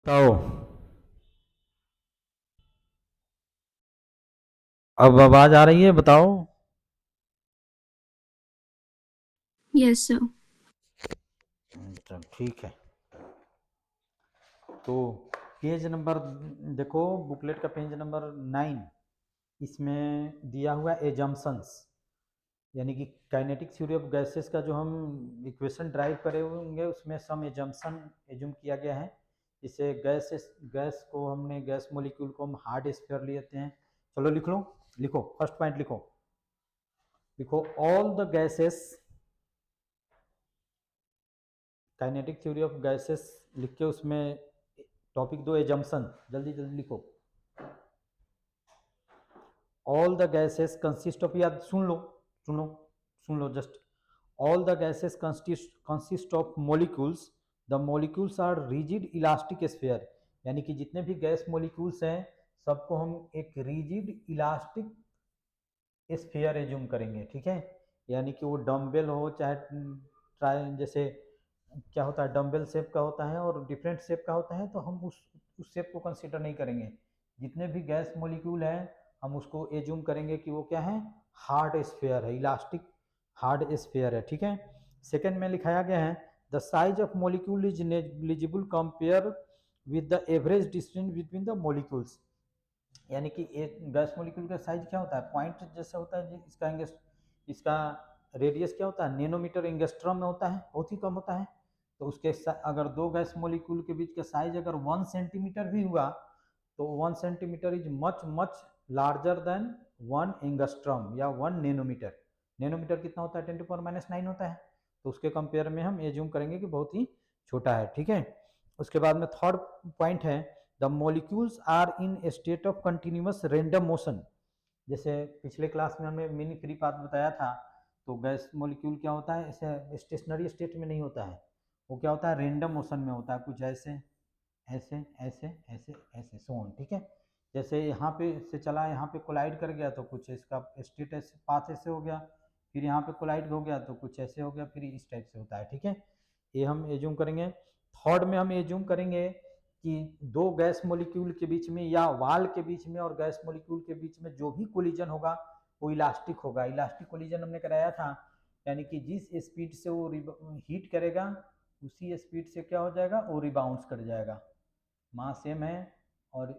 बताओ। अब आवाज आ रही है? बताओ। Yes sir. चल ठीक है। तो पेज नंबर देखो, बुकलेट का पेज नंबर 9। इसमें दिया हुआ एजम्पशंस, यानी कि काइनेटिक थ्योरी ऑफ गैसेस का जो हम इक्वेशन ड्राइव करे होंगे उसमें सम एजम्पशन एज्यूम किया गया है। इसे गैस को हमने गैस मॉलिक्यूल को हम हार्ड स्फीयर लेते हैं। चलो लिख लो, लिखो फर्स्ट पॉइंट लिखो। लिखो all the gases, kinetic theory of gases लिख के उसमें टॉपिक दो एजम्पशन, जल्दी जल्दी लिखो। All the gases consist of, याद सुन लो, सुनो, सुन लो just. All the gases consist of molecules, the molecules are rigid elastic sphere, यानी कि जितने भी गैस मॉलिक्यूल्स हैं सबको हम एक रिजिड इलास्टिक स्फीयर एज्यूम करेंगे, ठीक है। यानी कि वो डम्बेल हो चाहे ट्राई, जैसे क्या होता है डम्बेल शेप का होता है और डिफरेंट शेप का होता है, तो हम उस शेप को कंसीडर नहीं करेंगे। जितने भी गैस मॉलिक्यूल है हम उसको एज्यूम करेंगे कि वो क्या है, हार्ड स्फीयर है, इलास्टिक हार्ड स्फीयर है, ठीक है। सेकेंड में लिखाया गया है the size of molecule is negligible compare with the average distance between the molecules, यानी कि एक गैस मॉलिक्यूल का साइज क्या होता है, पॉइंट जैसे होता है इसका इसका रेडियस क्या होता है, नैनोमीटर एंगस्ट्रॉम में होता है, बहुत ही कम होता है। तो उसके अगर दो गैस मॉलिक्यूल के बीच का साइज अगर 1 सेंटीमीटर भी हुआ तो 1 centimetre is much much larger than 1 angstrom या 1 नैनोमीटर। नैनोमीटर कितना होता है, 10⁻⁹ होता है। तो उसके कंपेयर में हम एज्यूम करेंगे कि बहुत ही छोटा है, ठीक है। उसके बाद में थर्ड पॉइंट है the molecules are in state of continuous random motion. जैसे पिछले क्लास में हमने मिनी फ्री पाथ बताया था, तो गैस मॉलिक्यूल क्या होता है, ऐसे स्टेशनरी स्टेट में नहीं होता है, वो क्या होता है रेंडम मोशन में होता है, कुछ ऐसे ऐसे ऐसे ऐसे ऐसे सोन, ठीक है। जैसे यहाँ पे से चला, यहाँ पे कोलाइड कर गया तो कुछ इसका स्टेट ऐसे पाथ ऐसे हो गया, फिर यहाँ पे कोलाइड हो गया तो कुछ ऐसे हो गया, फिर इस टाइप से होता है, ठीक है। ये हम एज्यूम करेंगे। थर्ड में हम एज्यूम करेंगे कि दो गैस मॉलिक्यूल के बीच में या वाल के बीच में और गैस मॉलिक्यूल के बीच में जो भी कोलिजन होगा वो इलास्टिक होगा। इलास्टिक कोलिजन हमने कराया था, यानी कि जिस स्पीड से वो हीट करेगा उसी स्पीड से क्या हो जाएगा, वो रिबाउंस कर जाएगा। मास सेम है और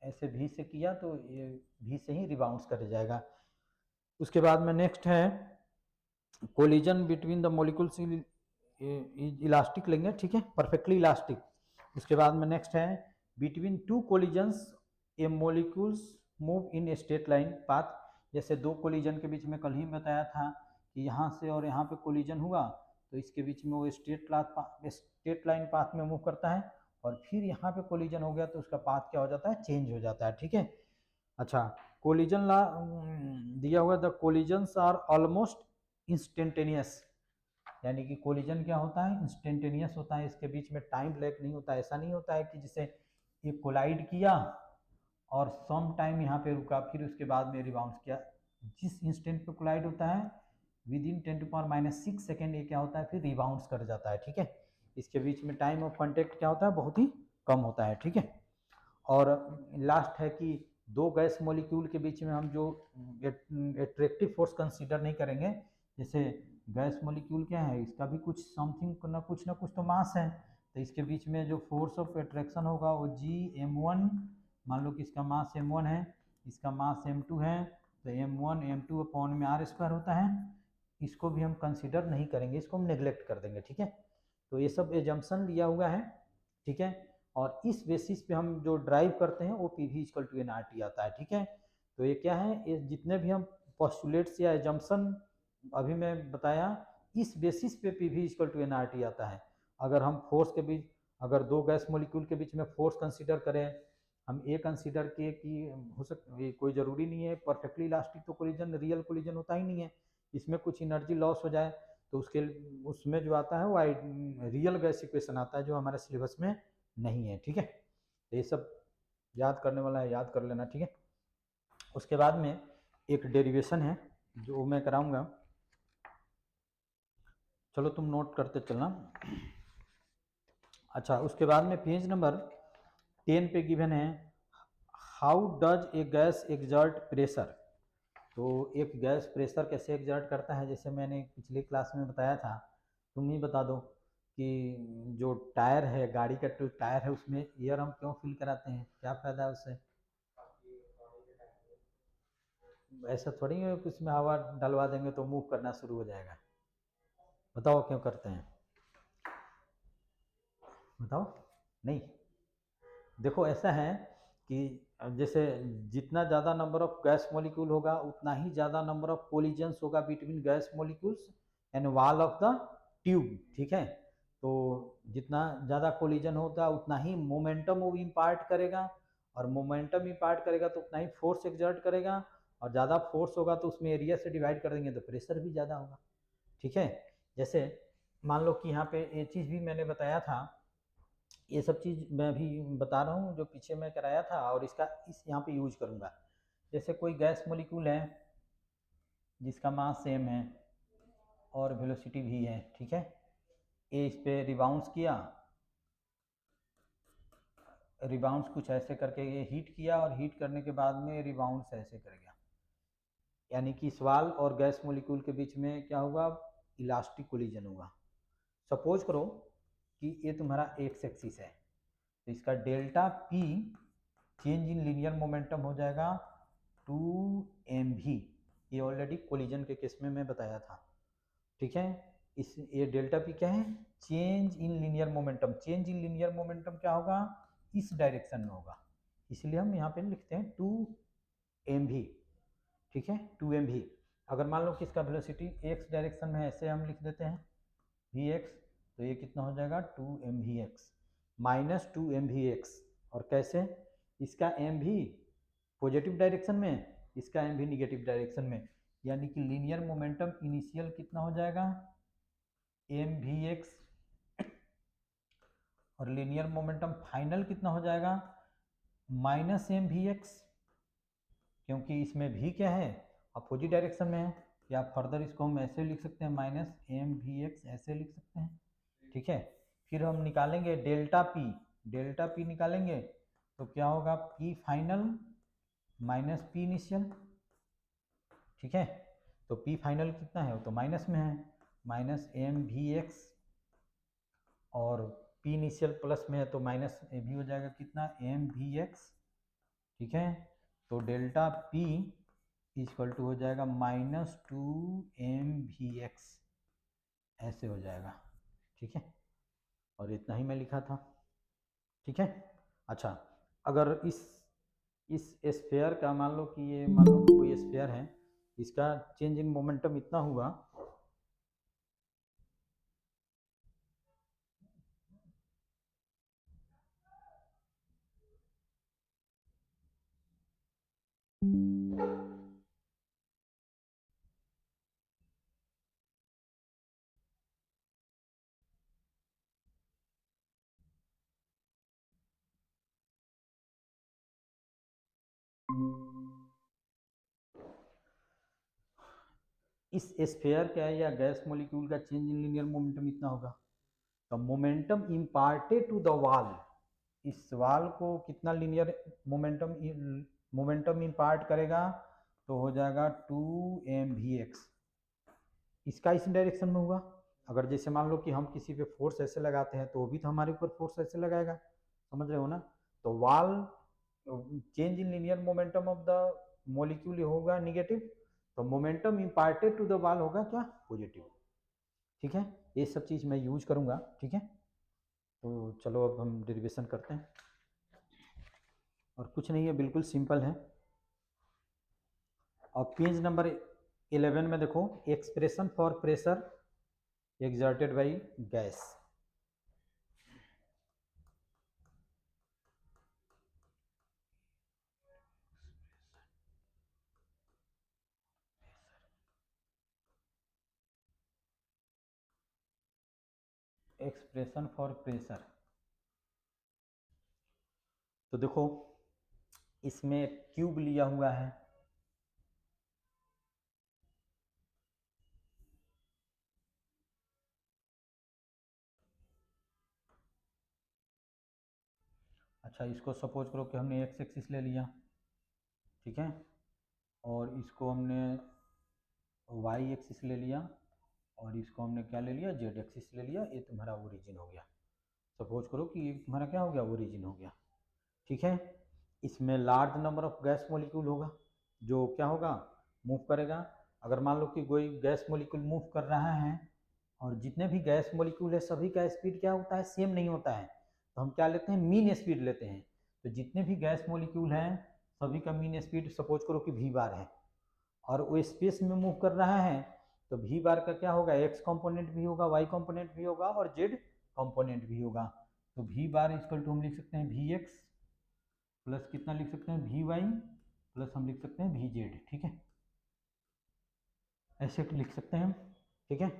ऐसे भी से किया तो ये भी से ही रिबाउंस कर जाएगा। उसके बाद में नेक्स्ट है collision between the molecules elastic लेंगे, ठीक है, परफेक्टली इलास्टिक। उसके बाद में नेक्स्ट है between two collisions A molecules move in straight line path. जैसे दो कोलिजन के बीच में कल ही बताया था कि यहाँ से और यहाँ पे कोलिजन हुआ तो इसके बीच में वो स्ट्रेट लाइन पाथ में मूव करता है, और फिर यहाँ पे कोलिजन हो गया तो उसका पाथ क्या हो जाता है, चेंज हो जाता है, ठीक है। अच्छा, कोलिजन ला दिया हुआ the collisions are almost instantaneous, यानी कि कोलिजन क्या होता है, इंस्टेंटेनियस होता है, इसके बीच में टाइम लैग नहीं होता है। ऐसा नहीं होता है कि जैसे ये कोलाइड किया और सम टाइम यहाँ पे रुका फिर उसके बाद में रिबाउंस किया। जिस इंस्टेंट पे कोलाइड होता है विद इन 10⁻⁶ ये क्या होता है, फिर रिबाउंस कर जाता है, ठीक है। इसके बीच में टाइम ऑफ कॉन्टेक्ट क्या होता है, बहुत ही कम होता है, ठीक है। और लास्ट है कि दो गैस मॉलिक्यूल के बीच में हम जो एट्रैक्टिव फोर्स कंसीडर नहीं करेंगे। जैसे गैस मॉलिक्यूल क्या है, इसका भी कुछ समथिंग ना कुछ तो मास है, तो इसके बीच में जो फोर्स ऑफ अट्रैक्शन होगा वो G m1, मान लो कि इसका मास m1 है, इसका मास m2 है, तो m1 m2 अपॉन में r स्क्वायर होता है। इसको भी हम कंसिडर नहीं करेंगे, इसको हम नेग्लेक्ट कर देंगे, ठीक है। तो ये सब एजम्पशन लिया हुआ है, ठीक है। और इस बेसिस पे हम जो ड्राइव करते हैं वो P V equal to N R T आता है, ठीक है। तो ये क्या है, ये जितने भी हम पोस्टुलेट्स या एजम्पशन अभी मैं बताया, इस बेसिस पे P V equal to N R T आता है। अगर हम फोर्स के बीच, अगर दो गैस मॉलिक्यूल के बीच में फोर्स कंसीडर करें, हम ये कंसीडर किए कि हो सकता, कोई ज़रूरी नहीं है परफेक्टली इलास्टिक तो कोलिजन रियल कोलिजन होता ही नहीं है, इसमें कुछ एनर्जी लॉस हो जाए तो उसके उसमें जो आता है वो रियल गैस इक्वेशन आता है जो हमारे सिलेबस में नहीं है, ठीक है। तो ये सब याद करने वाला है, याद कर लेना, ठीक है। उसके बाद में एक डेरिवेशन है जो मैं कराऊंगा, चलो तुम नोट करते चलना। अच्छा, उसके बाद में पेज नंबर 10 पे गिवन है how does a gas exert pressure. तो एक गैस प्रेशर कैसे एग्जर्ट करता है, जैसे मैंने पिछली क्लास में बताया था, तुम ही बता दो कि जो टायर है, गाड़ी का जो टायर है उसमें एयर हम क्यों फिल कराते हैं, क्या फ़ायदा है उससे? ऐसा थोड़ी है कि उसमें हवा डलवा देंगे तो मूव करना शुरू हो जाएगा। बताओ क्यों करते हैं, बताओ। नहीं, देखो ऐसा है कि जैसे जितना ज़्यादा नंबर ऑफ गैस मॉलिक्यूल होगा उतना ही ज़्यादा नंबर ऑफ कोलिजन्स होगा between gas molecules and wall of the tube, ठीक है। तो जितना ज़्यादा कोलिजन होता है उतना ही मोमेंटम वो इम्पार्ट करेगा, और मोमेंटम इम्पार्ट करेगा तो उतना ही फोर्स एक्सर्ट करेगा, और ज़्यादा फोर्स होगा तो उसमें एरिया से डिवाइड कर देंगे तो प्रेशर भी ज़्यादा होगा, ठीक है। जैसे मान लो कि यहाँ पे ये चीज़ भी मैंने बताया था, ये सब चीज़ मैं भी बता रहा हूँ जो पीछे मैं कराया था, और इसका इस यहाँ पे यूज करूँगा। जैसे कोई गैस मॉलिक्यूल है जिसका मास सेम है और वेलोसिटी भी है, ठीक है। ये इस पे रिबाउंस किया, रिबाउंस कुछ ऐसे करके ये हीट किया, और हीट करने के बाद में रिबाउंस ऐसे कर गया, यानी कि सवाल और गैस मॉलिक्यूल के बीच में क्या हुआ, इलास्टिक कोलिजन हुआ। सपोज करो कि ये तुम्हारा एक्स एक्सिस है, तो इसका delta P change in linear momentum हो जाएगा 2mv। ये ऑलरेडी कोलिजन के केस में मैं बताया था, ठीक है। इस ये डेल्टा पी क्या है, change in linear momentum. Change in linear momentum क्या होगा, इस डायरेक्शन में होगा, इसलिए हम यहाँ पे लिखते हैं 2mv, ठीक है, 2mv। अगर मान लो कि इसका वेलोसिटी एक्स डायरेक्शन में है, ऐसे हम लिख देते हैं vx, तो ये कितना हो जाएगा 2mvx माइनस 2mvx। और कैसे, इसका mv पॉजिटिव डायरेक्शन में, इसका mv निगेटिव डायरेक्शन में, यानी कि लीनियर मोमेंटम इनिशियल कितना हो जाएगा mvx, और लीनियर मोमेंटम फाइनल कितना हो जाएगा माइनस mvx, क्योंकि इसमें v क्या है, अपोजिट डायरेक्शन में है। या फर्दर इसको हम ऐसे लिख सकते हैं माइनस mvx, ऐसे लिख सकते हैं, ठीक है। फिर हम निकालेंगे डेल्टा पी, डेल्टा पी निकालेंगे तो क्या होगा, P final minus P initial, ठीक है। तो पी फाइनल कितना है, वो तो माइनस में है, माइनस mvx, और पी इनिशियल प्लस में है तो माइनस भी हो जाएगा कितना mvx, ठीक है। तो डेल्टा पी इक्वल टू हो जाएगा -2mvx, ऐसे हो जाएगा, ठीक है। और इतना ही मैं लिखा था, ठीक है। अच्छा, अगर इस स्फेयर का मान लो कि ये, मान लो कोई स्फेयर है, इसका चेंज इन मोमेंटम इतना हुआ, इस स्फेयर का या गैस मॉलिक्यूल का चेंज इन लीनियर मोमेंटम इतना होगा, तो momentum imparted to the wall, इस वाल को कितना लीनियर मोमेंटम मोमेंटम इम्पार्ट करेगा, तो हो जाएगा 2mvx। इसका इस डायरेक्शन में हुआ। अगर जैसे मान लो कि हम किसी पे फोर्स ऐसे लगाते हैं तो वो भी तो हमारे ऊपर फोर्स ऐसे लगाएगा, समझ रहे हो ना। तो वाल change in linear momentum of the molecule होगा निगेटिव, तो मोमेंटम इम्पार्टेड टू द वाल होगा क्या, पॉजिटिव, ठीक है। ये सब चीज़ मैं यूज करूँगा, ठीक है। तो चलो अब हम डेरिवेशन करते हैं, और कुछ नहीं है, बिल्कुल सिंपल है। और पेज नंबर 11 में देखो, expression for pressure exerted by gas। Expression for pressure, तो देखो इसमें क्यूब लिया हुआ है, अच्छा, इसको सपोज करो कि हमने एक्स एक्सिस ले लिया, ठीक है, और इसको हमने वाई एक्सिस ले लिया, और इसको हमने क्या ले लिया, जेड एक्सिस ले लिया। ये तुम्हारा ओरिजिन हो गया। सपोज करो कि ये तुम्हारा क्या हो गया, ओरिजिन हो गया, ठीक है। इसमें large number of gas molecule होगा जो क्या होगा, मूव करेगा। अगर मान लो कि कोई गैस मॉलिक्यूल मूव कर रहा है, और जितने भी गैस मॉलिक्यूल है सभी का स्पीड क्या होता है, सेम नहीं होता है, तो हम क्या लेते हैं, मीन स्पीड लेते हैं। तो जितने भी गैस मॉलिक्यूल हैं सभी का मीन स्पीड सपोज करो कि वी बार है, और वो स्पेस में मूव कर रहा है, तो वी बार का क्या होगा, एक्स कंपोनेंट भी होगा, वाई कंपोनेंट भी होगा, और जेड कंपोनेंट भी होगा। तो वी बार इक्वल टू हम लिख सकते हैं वी एक्स प्लस कितना लिख सकते हैं, वी वाई प्लस हम लिख सकते हैं वी जेड, ठीक है, ऐसे लिख सकते हैं, ठीक है।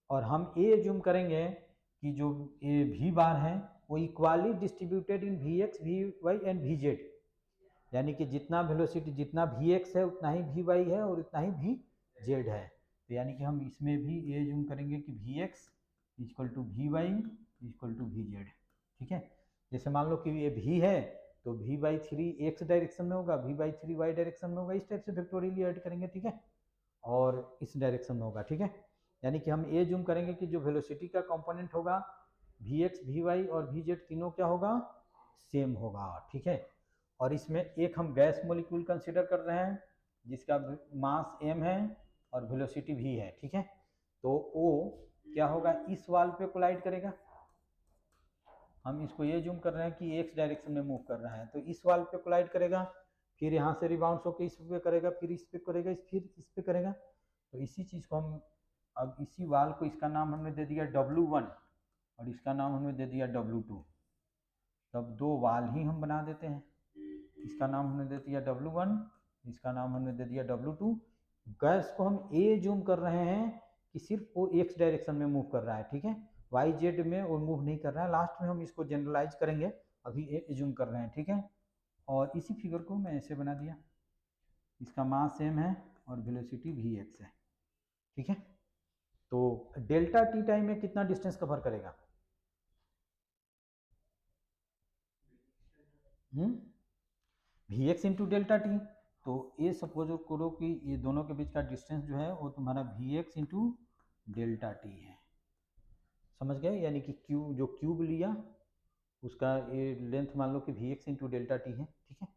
और हम ये ज्यूम करेंगे कि जो ये वी बार है वो equally distributed in V X, V Y and V Z, यानी कि जितना वेलोसिटी, जितना वी एक्स है उतना ही वी वाई है और उतना ही वी जेड है। तो यानी कि हम इसमें भी ये ज्यूम करेंगे कि V X equal to V Y equal to V Z, ठीक है। जैसे मान लो कि ये वी है तो V by three X direction में होगा, V by three Y direction में होगा, इस टाइप से वेक्टोरियली ऐड करेंगे, ठीक है, और इस डायरेक्शन में होगा, ठीक है। यानी कि हम ये जूम करेंगे कि जो वेलोसिटी का कंपोनेंट होगा वी एक्स, वी वाई और वी जेड तीनों क्या होगा, सेम होगा, ठीक है। और इसमें एक हम गैस मॉलिक्यूल कंसिडर कर रहे हैं जिसका मास m है और वेलोसिटी v है, ठीक है। तो वो क्या होगा, इस वाल पे कोलाइड करेगा। हम इसको ये जूम कर रहे हैं कि x डायरेक्शन में मूव कर रहा है, तो इस वाल पे कोलाइड करेगा, फिर यहाँ से रिबाउंड होकर इस पे करेगा, फिर इस पे करेगा, फिर इस पे करेगा। तो इसी चीज़ को हम अब इसी वाल को, इसका नाम हमने दे दिया W1 और इसका नाम हमने दे दिया W2। तब दो वाल ही हम बना देते हैं, इसका नाम हमने दे दिया W1, इसका नाम हमने दे दिया W2। गैस को हम ए जूम कर रहे हैं कि सिर्फ वो एक्स डायरेक्शन में मूव कर रहा है, ठीक है, वाई जेड में वो मूव नहीं कर रहा है। लास्ट में हम इसको जनरलाइज करेंगे, अभी ए जूम कर रहे हैं, ठीक है। और इसी फिगर को मैं ऐसे बना दिया, इसका मास सेम है और वेलोसिटी वी एक्स है, ठीक है। तो डेल्टा टी टाइम में कितना डिस्टेंस कवर करेगा, V X into delta T. तो ये सपोज करो कि ये दोनों के बीच का डिस्टेंस जो है वो तुम्हारा V X into delta T है, समझ गए। यानी कि क्यूब, जो क्यूब लिया उसका ये लेंथ मान लो कि V X into delta T है, ठीक है।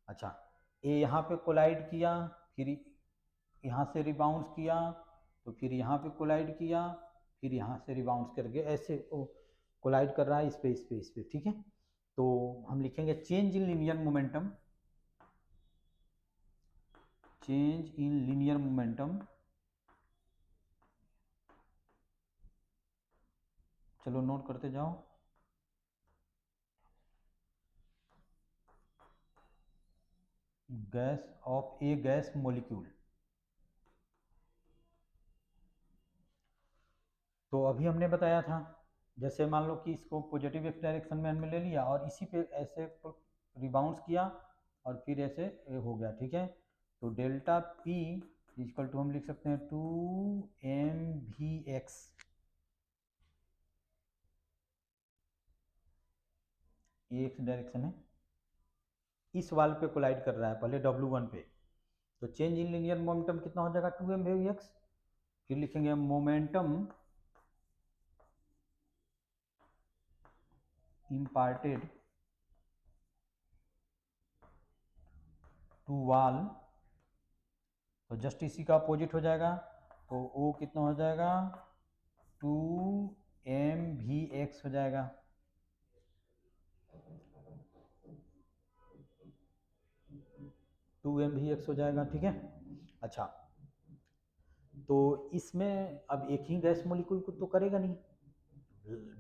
अच्छा, ये यहाँ पे कोलाइड किया, फिर यहाँ से रिबाउंस किया, तो फिर यहाँ पे कोलाइड किया, फिर यहाँ से रिबाउंस करके ऐसे कोलाइड कर रहा है इस पे इस पे इस पे, ठीक है। तो हम लिखेंगे change in linear momentum, change in linear momentum, चलो नोट करते जाओ, gas off a gas molecule. तो अभी हमने बताया था, जैसे मान लो कि इसको पॉजिटिव एक्स डायरेक्शन में हमने ले लिया और इसी पे ऐसे रिबाउंस किया और फिर ऐसे हो गया, ठीक है। तो डेल्टा पी इक्वल टू हम लिख सकते हैं 2mvx, ये एक्स डायरेक्शन है, इस वाल पे कोलाइड कर रहा है पहले W1 पे। तो चेंज इन लीनियर मोमेंटम कितना हो जाएगा, 2mvx। फिर लिखेंगे मोमेंटम imparted टू वाल, तो जस्ट इसी का अपोजिट हो जाएगा, तो वो कितना हो जाएगा, 2mvx हो जाएगा। टू एम वी एक्स हो जाएगा, ठीक है। अच्छा, तो इसमें अब एक ही गैस मॉलिक्यूल को तो करेगा नहीं,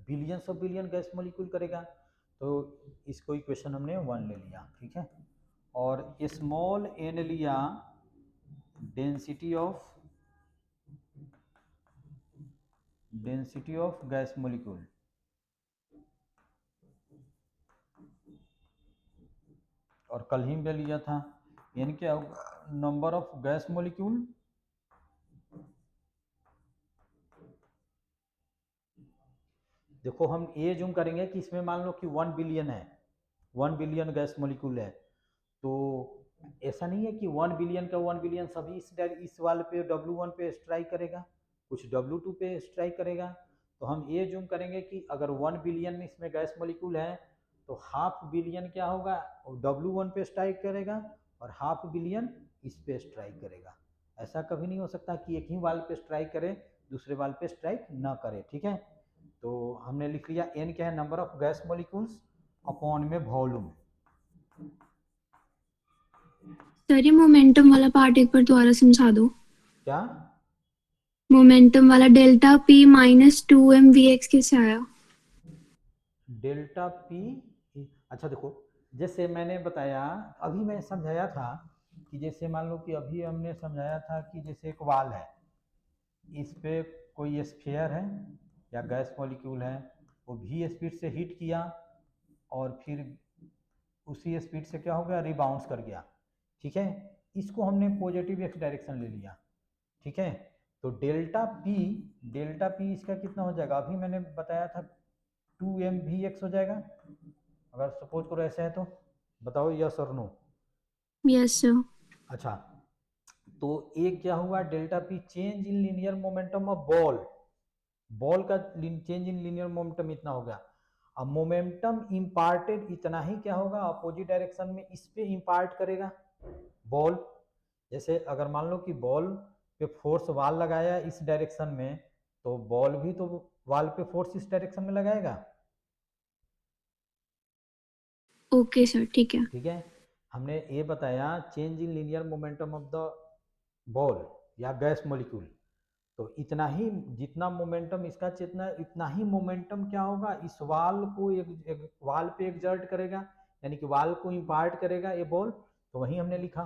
billions of billion gas molecule करेगा। तो इसको इक्वेशन हमने 1 ले लिया, ठीक है। और स्मॉल एन लिया डेंसिटी ऑफ गैस मॉलिक्यूल, और कल ही में लिया था, यानी क्या नंबर ऑफ गैस मॉलिक्यूल देखो हम ये जूम करेंगे कि इसमें मान लो कि 1 बिलियन है, 1 बिलियन गैस मॉलिक्यूल है, तो ऐसा नहीं है कि 1 बिलियन का 1 बिलियन सभी इस वाले पे W1 पे स्ट्राइक करेगा, कुछ W2 पे स्ट्राइक करेगा। तो हम ये जूम करेंगे कि अगर 1 बिलियन इसमें गैस मॉलिक्यूल है तो हाफ बिलियन क्या होगा, W1 पे स्ट्राइक करेगा और हाफ बिलियन इस पे स्ट्राइक करेगा। ऐसा कभी नहीं हो सकता कि एक ही वाल पे स्ट्राइक करे दूसरे वाल पे स्ट्राइक ना करे। ठीक है, तो हमने लिख लिया n क्या है, number of gas molecules upon में वॉल्यूम। सर ये मोमेंटम वाला पार्ट एक बार दोबारा समझा दो। क्या मोमेंटम वाला डेल्टा पी माइनस 2mvx कैसे आया? डेल्टा पी, अच्छा देखो, जैसे मैंने बताया, अभी मैं समझाया था कि जैसे मान लो कि अभी हमने समझाया था कि जैसे एक वाल है, इस पे कोई स्फीयर है या गैस मॉलिक्यूल है, वो भी स्पीड से हीट किया और फिर उसी स्पीड से क्या हो गया, रिबाउंस कर गया। ठीक है, इसको हमने पॉजिटिव एक्स डायरेक्शन ले लिया। ठीक है, तो डेल्टा पी इसका कितना हो जाएगा, अभी मैंने बताया था 2mvx हो जाएगा। अगर सपोज करो ऐसा है तो बताओ यस और नो। Yes sir. अच्छा, तो एक क्या हुआ, delta P change in linear momentum of ball, ball का चेंज इन लीनियर मोमेंटम इतना हो गया। अब मोमेंटम इम्पार्टेड इतना ही क्या होगा, अपोजिट डायरेक्शन में इस पे इम्पार्ट करेगा बॉल। जैसे अगर मान लो कि बॉल पे फोर्स वाल लगाया इस डायरेक्शन में, तो बॉल भी तो वाल पे फोर्स इस डायरेक्शन में लगाएगा। ओके सर, ठीक है। ठीक है, हमने ये बताया change in linear momentum of the ball या गैस मॉलिक्यूल, तो इतना ही जितना मोमेंटम इसका चेतना इतना ही मोमेंटम क्या होगा, इस वाल को एक वाल पे एग्जर्ट करेगा, यानी कि वाल को इम्पार्ट करेगा ये बॉल। तो वही हमने लिखा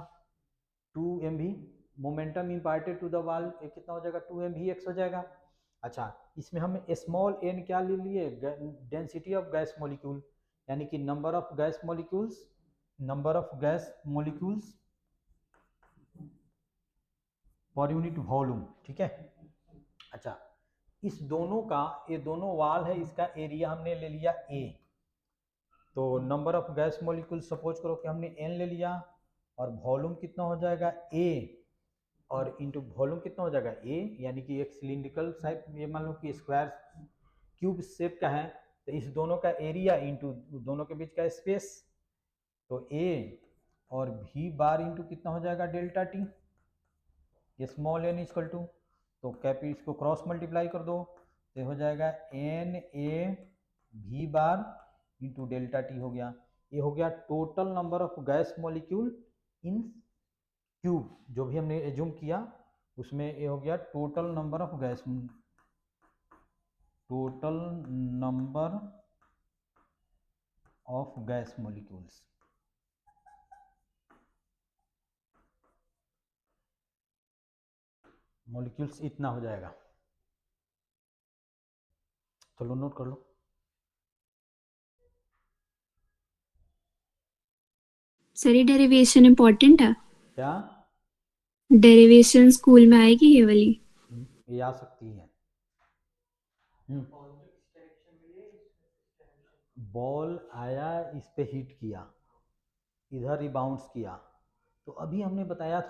2mv momentum imparted to the वाल, ये कितना हो जाएगा, 2mvx हो जाएगा। अच्छा, इसमें हम स्मॉल n क्या ले लिए, डेंसिटी ऑफ गैस मॉलिक्यूल, यानी कि नंबर ऑफ गैस मॉलिक्यूल्स पर यूनिट वॉल्यूम। ठीक है, अच्छा, इस दोनों का, ये दोनों वाल है, इसका एरिया हमने ले लिया a, तो number of gas molecule suppose करो कि हमने n ले लिया और वॉल्यूम कितना हो जाएगा a, और इंटू वॉल्यूम कितना हो जाएगा a, यानी कि एक सिलिंड्रिकल शेप, ये मान लो कि स्क्वायर क्यूब शेप का है, तो इस दोनों का एरिया इंटू दोनों के बीच का स्पेस, तो a और v बार इंटू कितना हो जाएगा, delta T, small N equal to, तो कैपी इसको क्रॉस मल्टीप्लाई कर दो, तो हो जाएगा N A V bar into delta T हो गया। ये हो गया total number of gas molecule in cube, जो भी हमने एज्यूम किया उसमें ये हो गया total number of gas molecules. Molecules इतना हो जाएगा, चलो नोट कर लो। सर ये डेरिवेशन इम्पोर्टेंट है? क्या डेरिवेशन स्कूल में आएगी ये वाली? ये आ सकती है। बॉल आया, इस पे हिट किया, इधर रिबाउंस किया, तो अभी हमने बताया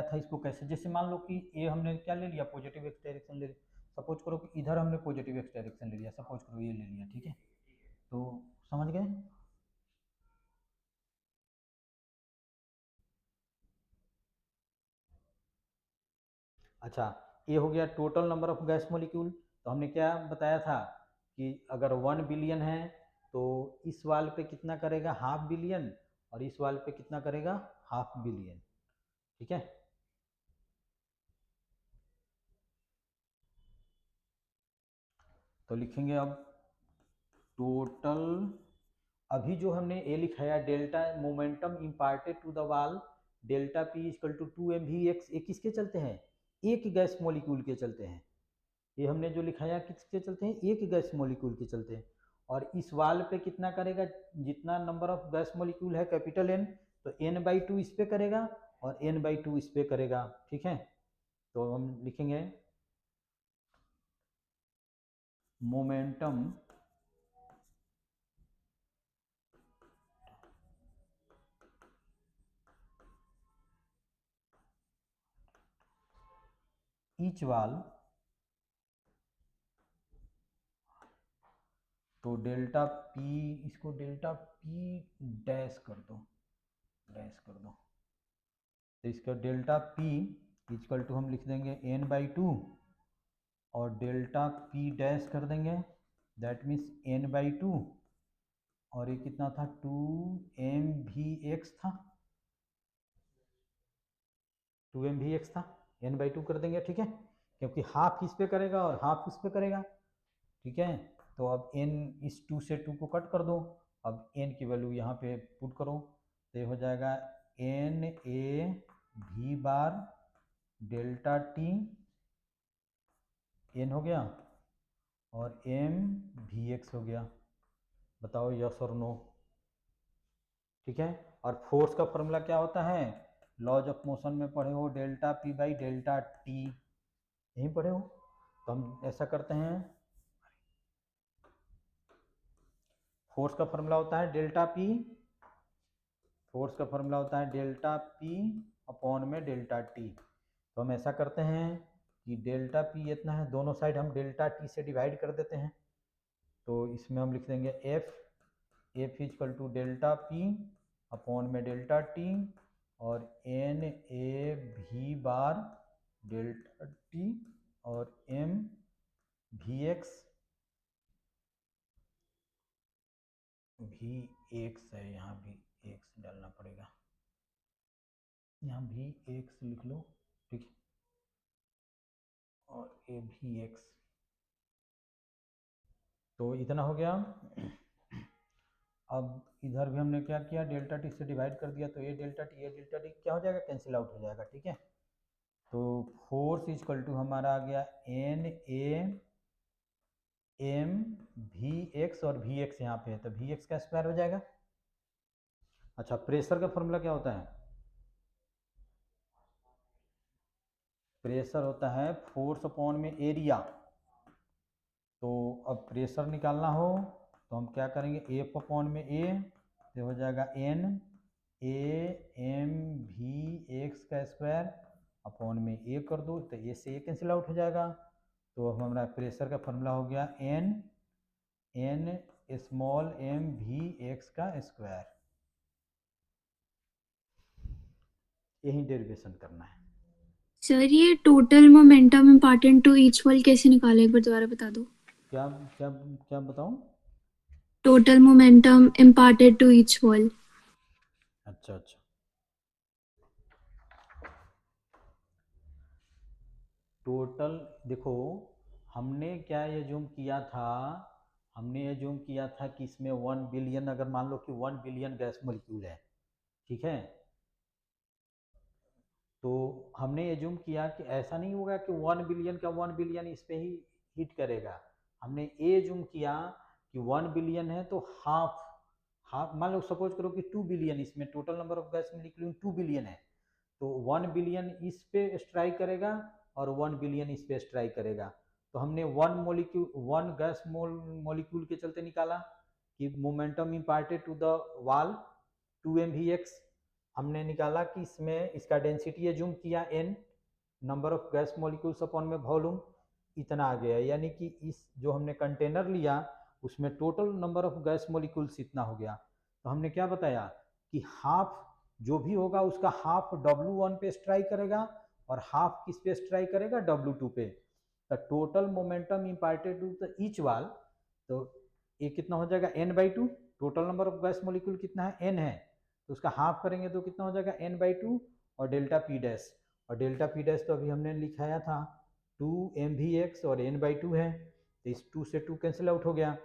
था इसको कैसे, जैसे मान लो कि ये हमने क्या ले लिया, पॉजिटिव एक्स डायरेक्शन ले लिया, सपोज करो कि इधर हमने पॉजिटिव एक्स डायरेक्शन ले लिया, सपोज करो ये ले लिया। ठीक है, तो समझ गए। अच्छा, ये हो गया total number of gas molecule. तो हमने क्या बताया था कि अगर 1 बिलियन है तो इस वाल पे कितना करेगा, हाफ बिलियन, और इस वाल पे कितना करेगा, हाफ बिलियन। ठीक है, तो लिखेंगे अब टोटल, अभी जो हमने ए लिखाया delta momentum imparted to the wall, delta P equal to 2mvx, ये किसके चलते हैं, एक गैस मॉलिक्यूल के चलते हैं। ये हमने जो लिखाया किसके चलते हैं, एक गैस मॉलिक्यूल के चलते हैं। और इस वाल पे कितना करेगा, जितना नंबर ऑफ गैस मॉलिक्यूल है कैपिटल एन, तो n/2 इस पे करेगा और n/2 इस पे करेगा। ठीक है, तो हम लिखेंगे मोमेंटम ईच वॉल, तो डेल्टा पी, इसको डेल्टा पी डैश कर दो, डैश कर दो, तो इसका डेल्टा पी इक्वल टू हम लिख देंगे n/2 और डेल्टा पी डैश कर देंगे, दैट मीन्स n/2 और ये कितना था 2mvx था, 2mvx था, n/2 कर देंगे, ठीक है, क्योंकि हाफ इस पे करेगा और हाफ उस पे करेगा, ठीक है। तो अब n इस 2 से 2 को कट कर दो, अब n की वैल्यू यहाँ पे पुट करो, तो ये हो जाएगा n a v bar delta t, n हो गया और m vx हो गया, बताओ यस और नो, ठीक है। और फोर्स का फॉर्मूला क्या होता है, लॉज ऑफ मोशन में पढ़े हो, delta P by delta T, यहीं पढ़े हो। तो हम ऐसा करते हैं, फोर्स का फॉर्मूला होता है डेल्टा पी, फोर्स का फॉर्मूला होता है डेल्टा पी अपॉन में डेल्टा टी। तो हम ऐसा करते हैं कि डेल्टा पी इतना है, दोनों साइड हम डेल्टा टी से डिवाइड कर देते हैं, तो इसमें हम लिख देंगे F, F equal to delta P upon में डेल्टा टी और N A V bar delta T और M V X, V X है, यहाँ भी एक्स डालना पड़ेगा, यहाँ भी एक्स लिख लो, ठीक है, और ए भी एक्स, तो इतना हो गया। अब इधर भी हमने क्या किया, डेल्टा टी से डिवाइड कर दिया, तो ए डेल्टा टी क्या हो जाएगा, कैंसिल आउट हो जाएगा, ठीक है। तो फोर्स इजकल टू हमारा आ गया N A M V x, और भी एक्स यहाँ पे है तो भी एक्स का स्क्वायर हो जाएगा। अच्छा, प्रेशर का फॉर्मूला क्या होता है, प्रेशर होता है फोर्स अपॉन में एरिया, तो अब प्रेशर निकालना हो तो हम क्या करेंगे, एफ अपॉन में ए, तो हो जाएगा N A M V X का स्क्वायर अपॉन में ए कर दो, तो ए से ए कैंसिल आउट हो जाएगा, तो हमारा प्रेशर का फॉर्मूला हो गया N N small M V X का स्क्वायर, यही डेरिवेशन करना है। सर ये total momentum important to each wall कैसे निकाले, एक बार दोबारा बता दो। क्या क्या क्या बताऊं, total momentum important to each wall. अच्छा अच्छा, टोटल देखो, हमने क्या ये जूम किया था, हमने ये जूम किया था कि इसमें 1 बिलियन, अगर मान लो कि 1 बिलियन गैस मॉलिक्यूल है, ठीक है, तो हमने ये जूम किया कि ऐसा नहीं होगा कि 1 बिलियन का 1 बिलियन इस पे ही हिट करेगा, हमने ये जूम किया कि 1 बिलियन है तो हाफ, हाफ मान लो सपोज करो कि 2 बिलियन, इसमें total number of gas molecule 2 billion है, तो 1 बिलियन इस पे स्ट्राइक करेगा और 1 बिलियन इस पे स्ट्राइक करेगा, तो हमने 1 गैस मॉलिक्यूल के चलते निकाला कि momentum imparted to the wall 2mvx, हमने निकाला कि इसमें इसका डेंसिटी है, जूम किया n, number of gas molecules upon में वॉल्यूम, इतना आ गया, यानी कि इस जो हमने कंटेनर लिया उसमें total number of gas molecules इतना हो गया, तो हमने क्या बताया कि हाफ जो भी होगा उसका हाफ W1 पे स्ट्राइक करेगा और हाफ किस पे स्ट्राइक करेगा, W2 पे, तो total momentum imparted to the each wall, तो ये कितना हो जाएगा n/2, total number of gas molecule कितना है, n है, तो उसका हाफ करेंगे तो कितना हो जाएगा n/2 और डेल्टा पी डैश, और डेल्टा पी डैश तो अभी हमने लिखाया था 2mvx और n/2 है, तो इस 2 से 2 कैंसिल आउट हो गया।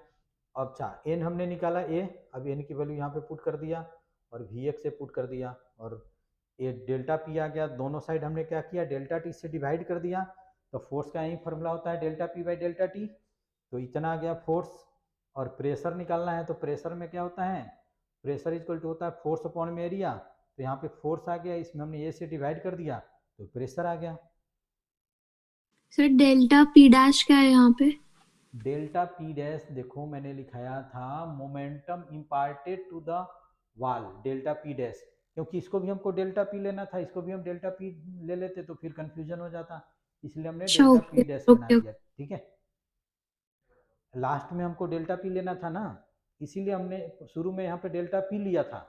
अच्छा, n हमने निकाला a, अब n की वैल्यू यहाँ पे पुट कर दिया और vx से पुट कर दिया, और ये डेल्टा पी आ गया, दोनों साइड हमने क्या किया, डेल्टा टी से डिवाइड कर दिया, तो फोर्स का यही फॉर्मूला होता है delta P by delta T, तो इतना आ गया फोर्स। और प्रेशर निकालना है तो प्रेशर में क्या होता है, प्रेशर इक्वल टू होता है फोर्स अपॉन में एरिया, तो यहाँ पे फोर्स आ गया, इसमें हमने ए से डिवाइड कर दिया तो प्रेशर आ गया। सर डेल्टा पी डैश क्या है यहाँ पे, डेल्टा पी डैश देखो मैंने लिखाया था momentum imparted to the wall, delta P dash, क्योंकि इसको भी हमको डेल्टा पी लेना था, इसको भी हम डेल्टा पी ले लेते तो फिर कंफ्यूजन हो जाता, इसलिए हमने अच्छा डेल्टा ओके पी डैश बना ओके दिया, ठीक है। लास्ट में हमको डेल्टा पी लेना था ना, इसीलिए हमने शुरू में यहाँ पे डेल्टा पी लिया था,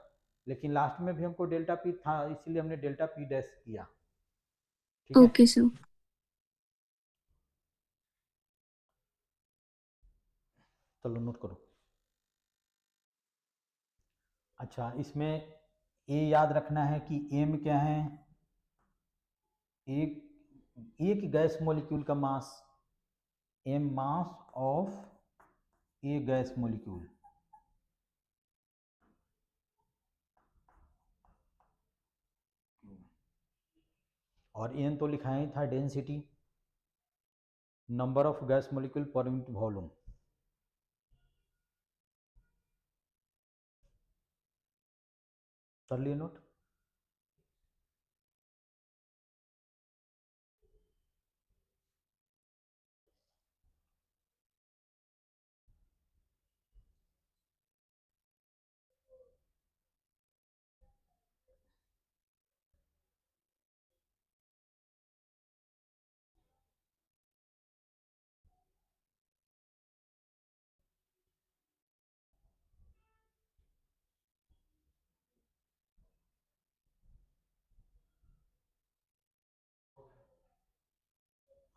लेकिन लास्ट में भी हमको डेल्टा पी था, इसीलिए हमने डेल्टा पी डैश किया, ठीक है। Okay sir. चलो नोट करो। अच्छा, इसमें ए याद रखना है कि एम क्या है, एक गैस मॉलिक्यूल का mass, M mass of a gas molecule, और एन तो लिखा ही था density, number of gas molecule per unit volume. कर लिए नोट।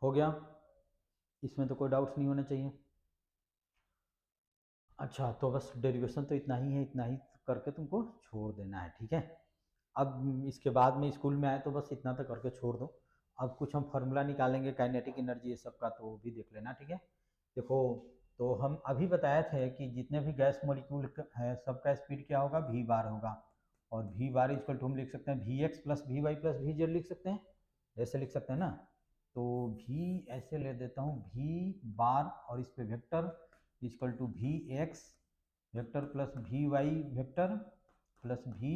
हो गया, इसमें तो कोई डाउट्स नहीं होना चाहिए। अच्छा, तो बस डेरिवेशन तो इतना ही है, इतना ही करके तुमको छोड़ देना है, ठीक है। अब इसके बाद में स्कूल में आए तो बस इतना तक करके छोड़ दो। अब कुछ हम फार्मूला निकालेंगे काइनेटिक एनर्जी ये सब का, तो वो भी देख लेना, ठीक है। देखो, तो हम अभी बताए थे कि जितने भी गैस मॉलिक्यूल है सबका स्पीड क्या होगा, वी बार होगा, और वी बार इक्वल टू हम लिख सकते हैं V X plus V Y plus V Z लिख सकते हैं, ऐसे लिख सकते हैं ना। तो वी ऐसे ले देता हूँ, वी बार और इस पे vector equal to V X vector plus V Y vector plus V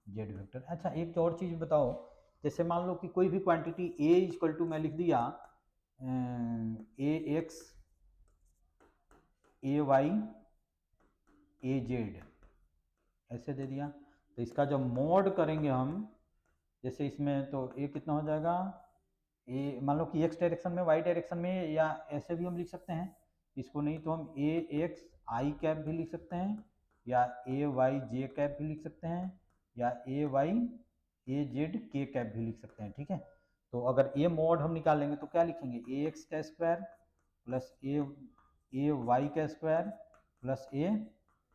Z vector. अच्छा, एक और चीज़ बताओ, जैसे मान लो कि कोई भी क्वांटिटी ए इक्वल टू मैं लिख दिया ए एक्स ए वाई ए जेड, ऐसे दे दिया, तो इसका जब मोड करेंगे हम, जैसे इसमें तो ए कितना हो जाएगा, ए मान लो कि एक्स डायरेक्शन में, वाई डायरेक्शन में, या ऐसे भी हम लिख सकते हैं इसको, नहीं तो हम ए एक्स आई कैप भी लिख सकते हैं, या ए वाई जे कैप भी लिख सकते हैं, या ए वाई ए जेड के कैप भी लिख सकते हैं, ठीक है। तो अगर ए मोड हम निकालेंगे तो क्या लिखेंगे, ए एक्स का स्क्वायर प्लस ए वाई का स्क्वायर प्लस ए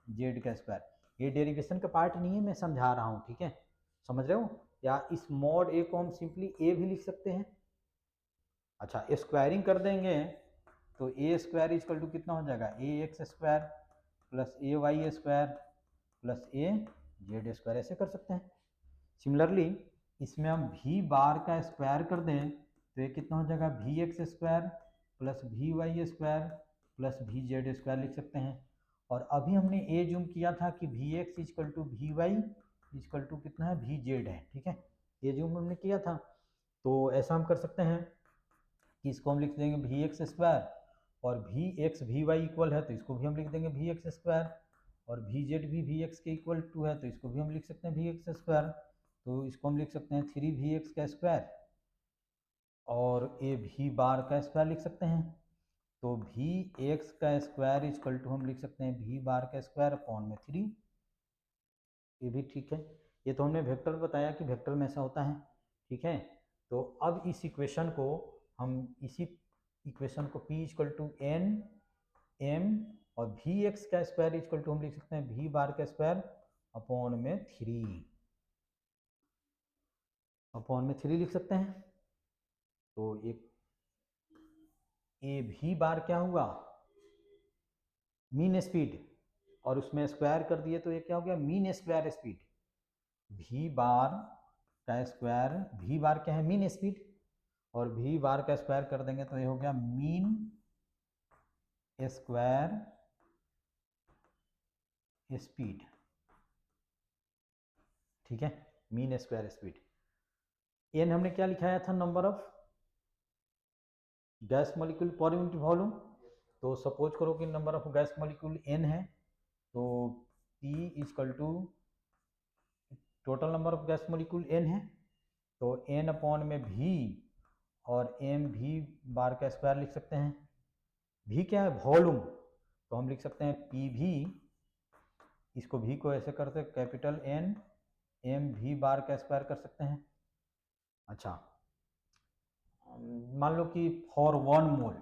जेड का स्क्वायर। ये डेरिवेशन का पार्ट नहीं है, मैं समझा रहा हूँ, ठीक है, समझ रहे हो। या इस मॉड ए को हम सिंपली ए भी लिख सकते हैं। अच्छा, स्क्वायरिंग कर देंगे तो ए स्क्वायर इक्वल टू कितना हो जाएगा, ए एक्स स्क्वायर प्लस ए वाई स्क्वायर प्लस ए जेड स्क्वायर, ऐसे कर सकते हैं। सिमिलरली इसमें हम वी बार का स्क्वायर कर दें तो ये कितना हो जाएगा, V X square plus V Y square plus V Z square लिख सकते हैं। और अभी हमने ए जूम किया था कि V X equal to V Y equal to कितना है, वी जेड है, ठीक है, ये जूम हमने किया था। तो ऐसा हम कर सकते हैं कि इसको हम लिख देंगे वी एक्स स्क्वायर, और V X V Y equal है तो इसको भी हम लिख देंगे वी एक्स स्क्वायर, और वी जेड भी वी एक्स के इक्वल टू है तो इसको भी हम लिख सकते हैं वी एक्स स्क्वायर। तो इसको हम लिख सकते हैं थ्री वी एक्स का स्क्वायर, और ए वी बार का स्क्वायर लिख सकते हैं। तो वी एक्स का स्क्वायर इक्वल टू हम लिख सकते हैं वी बार का स्क्वायर अपॉन में थ्री, ये भी ठीक है। ये तो हमने वेक्टर बताया कि वेक्टर में ऐसा होता है, ठीक है। तो अब इस इक्वेशन को हम, इसी इक्वेशन को P equal to N M और वी एक्स का स्क्वायर इक्वल टू हम लिख सकते हैं वी बार का स्क्वायर अपॉन में थ्री, अपॉन में थ्री लिख सकते हैं। तो एक ए वी बार क्या हुआ, मीन स्पीड, और उसमें स्क्वायर कर दिए तो ये क्या हो गया, mean square speed. We bar का स्क्वायर, वी बार क्या है, मीन स्पीड, और वी बार का स्क्वायर कर देंगे तो ये हो गया मीन स्क्वायर स्पीड, ठीक है, मीन स्क्वायर स्पीड। एन हमने क्या लिखाया था, number of gas molecule per unit volume. तो सपोज करो कि number of gas molecule N है, तो P equal to total number of gas molecule N है, तो एन अपॉन में वी और एम वी बार का स्क्वायर लिख सकते हैं। भी क्या है? वॉल्यूम। तो हम लिख सकते हैं पी वी, इसको भी को ऐसे करते capital N M V bar का स्क्वायर कर सकते हैं। अच्छा, मान लो कि फॉर 1 मोल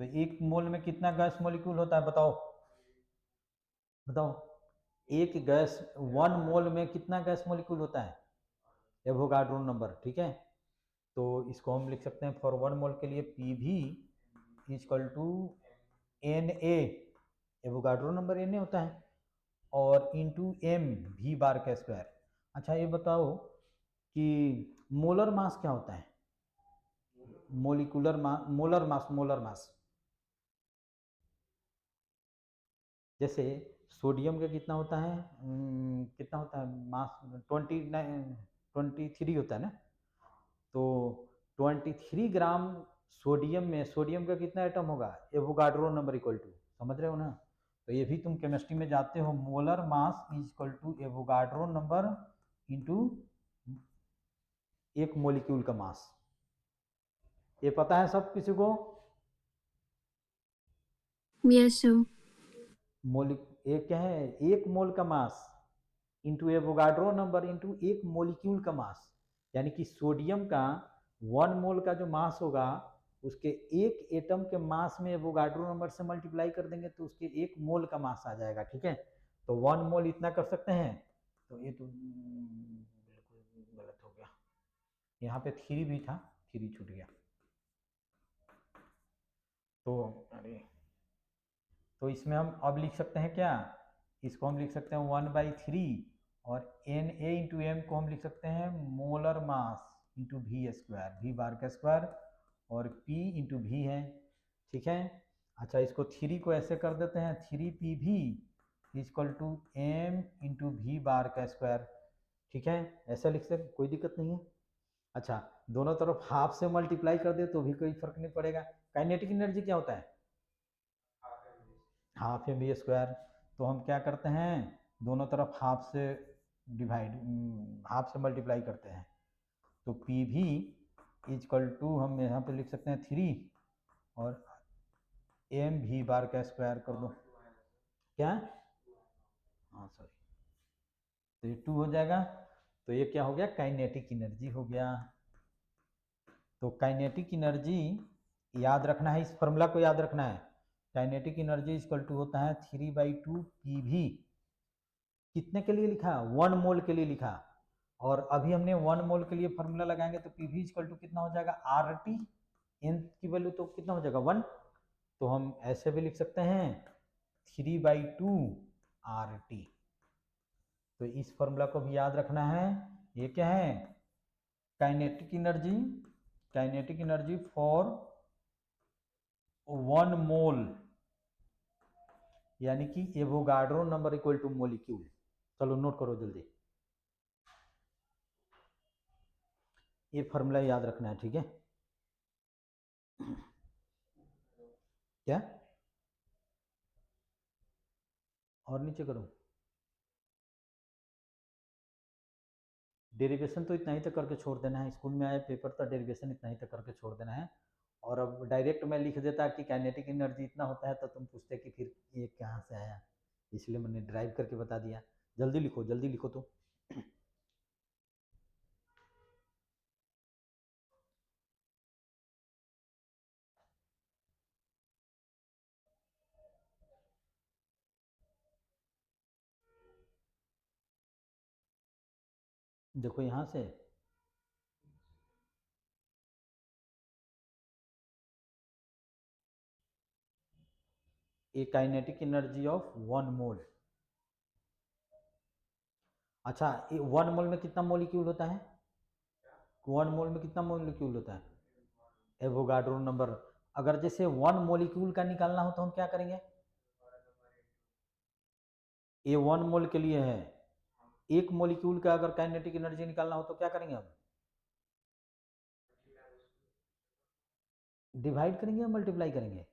तो 1 मोल में कितना गैस मॉलिक्यूल होता है? बताओ बताओ। एक गैस 1 मोल में कितना गैस मॉलिक्यूल होता है? एवोगाड्रो नंबर, ठीक है। तो इसको हम लिख सकते हैं फॉर 1 मोल के लिए P V equal to N A, Avogadro number N A होता है, और इंटू एम वी बार का स्क्वायर। अच्छा ये बताओ कि मोलर मास क्या होता है? मोलर मास जैसे सोडियम का कितना होता है? कितना होता है मास? 23 होता है ना। तो 23 ग्राम सोडियम में सोडियम का कितना एटम होगा? एवोगाड्रो नंबर इक्वल टू, समझ रहे हो ना? तो ये भी तुम केमिस्ट्री में जाते हो, molar mass is equal to Avogadro number into एक मोलिक्यूल का मास। ये पता है सब किसी को? Yes sir. एक क्या है? 1 मोल का mass into Avogadro number into एक मोलिक्यूल का मास। यानी कि सोडियम का 1 मोल का जो मास होगा उसके एक एटम के मास में एवोगाड्रो नंबर से मल्टीप्लाई कर देंगे तो उसके 1 मोल का मास आ जाएगा, ठीक है। तो 1 मोल इतना कर सकते हैं। तो ये तो बिल्कुल गलत हो गया, यहाँ पे 3 भी था, 3 छूट गया। तो अरे, तो इसमें हम अब लिख सकते हैं क्या? इसको हम लिख सकते हैं 1/3, और एन ए इंटू एम को हम लिख सकते हैं molar mass into V square, V bar का स्क्वायर, और पी इंटू वी है, ठीक है। अच्छा इसको 3 को ऐसे कर देते हैं 3 PV equal to M into V bar का स्क्वायर, ठीक है। ऐसा लिख सकते, कोई दिक्कत नहीं है। अच्छा, दोनों तरफ हाफ से मल्टीप्लाई कर दे तो भी कोई फर्क नहीं पड़ेगा। काइनेटिक एनर्जी क्या होता है? Half M V square. तो हम क्या करते हैं, दोनों तरफ हाफ से हाफ से मल्टीप्लाई करते हैं। तो पी वी इजक्वल टू हम यहाँ पे लिख सकते हैं 3, और एम वी बार का स्क्वायर कर दो। क्या? हाँ सॉरी, तो ये 2 हो जाएगा। तो ये क्या हो गया? काइनेटिक एनर्जी हो गया। तो काइनेटिक एनर्जी याद रखना है, इस फॉर्मूला को याद रखना है। काइनेटिक एनर्जी इक्वल टू होता है 3/2 PV। कितने के लिए लिखा? 1 मोल के लिए लिखा। और अभी हमने 1 मोल के लिए फॉर्मूला लगाएंगे तो PV इक्वल टू कितना हो जाएगा? RT। एन की वैल्यू तो कितना हो जाएगा? 1। तो हम ऐसे भी लिख सकते हैं 3/2 RT। तो इस फॉर्मूला को भी याद रखना है। ये क्या है? Kinetic energy, kinetic energy for 1 मोल, यानी कि Avogadro number equal two molecule. चलो नोट करो जल्दी, ये फॉर्मूला याद रखना है, ठीक है। क्या? और नीचे करो। डेरिवेशन तो इतना ही तक करके छोड़ देना है, स्कूल में आए पेपर तो डेरिवेशन इतना ही तक करके छोड़ देना है। और अब डायरेक्ट मैं लिख देता कि काइनेटिक एनर्जी इतना होता है तो तुम पूछते कि फिर ये कहाँ से आया, इसलिए मैंने ड्राइव करके बता दिया। जल्दी लिखो, जल्दी लिखो तो। देखो यहाँ से ए काइनेटिक एनर्जी ऑफ 1 मोल। अच्छा, 1 मोल में कितना मोलिक्यूल होता है? 1 मोल में कितना मोलिक्यूल होता है? Avogadro number. अगर जैसे 1 मोलिक्यूल का निकालना हो तो हम क्या करेंगे? ये 1 मोल के लिए है। एक मोलिक्यूल का अगर काइनेटिक एनर्जी निकालना हो तो क्या करेंगे हम? डिवाइड करेंगे या मल्टीप्लाई करेंगे?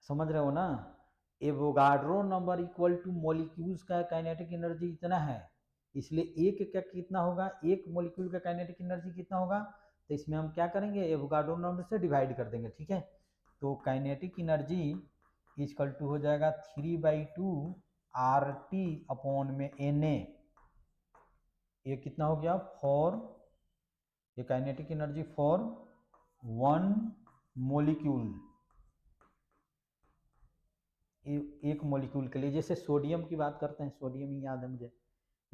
समझ रहे हो ना? Avogadro number equal to molecules का काइनेटिक एनर्जी इतना है, इसलिए एक का कितना होगा, एक मॉलिक्यूल का काइनेटिक एनर्जी कितना होगा, तो इसमें हम क्या करेंगे, एवोगाड्रो नंबर से डिवाइड कर देंगे, ठीक है। तो काइनेटिक एनर्जी इक्वल टू हो जाएगा 3/2 RT अपॉन में Na। ये कितना हो गया, फॉर ये काइनेटिक एनर्जी फॉर 1 मॉलिक्यूल, एक मॉलिक्यूल के लिए। जैसे सोडियम की बात करते हैं, सोडियम ही याद है मुझे,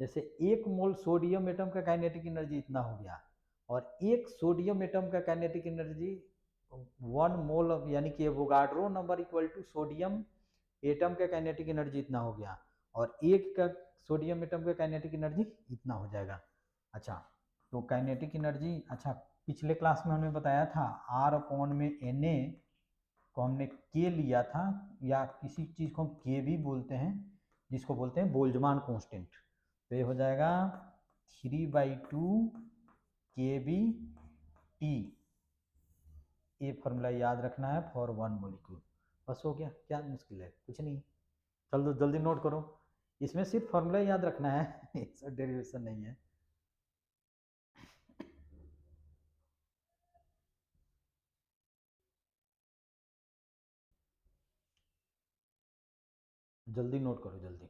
जैसे 1 मोल सोडियम एटम का काइनेटिक एनर्जी इतना हो गया, और एक सोडियम एटम का काइनेटिक एनर्जी 1 मोल ऑफ, यानी कि Avogadro number equal to sodium atom का काइनेटिक एनर्जी इतना हो गया, और एक का सोडियम एटम का काइनेटिक एनर्जी इतना हो जाएगा। अच्छा, तो काइनेटिक एनर्जी, अच्छा पिछले क्लास में हमने बताया था R अपॉन में Na को हमने K लिया था, या किसी चीज़ को हम K भी बोलते हैं, जिसको बोलते हैं बोल्जमान कांस्टेंट। तो ये हो जाएगा 3/2 kBT। ये फॉर्मूला याद रखना है फॉर 1 मॉलिक्यूल। बस हो गया, क्या मुश्किल है, कुछ नहीं। चलो जल्दी नोट करो, इसमें सिर्फ फॉर्मूला याद रखना है, इसमें डेरिवेशन नहीं है। जल्दी नोट करो, जल्दी।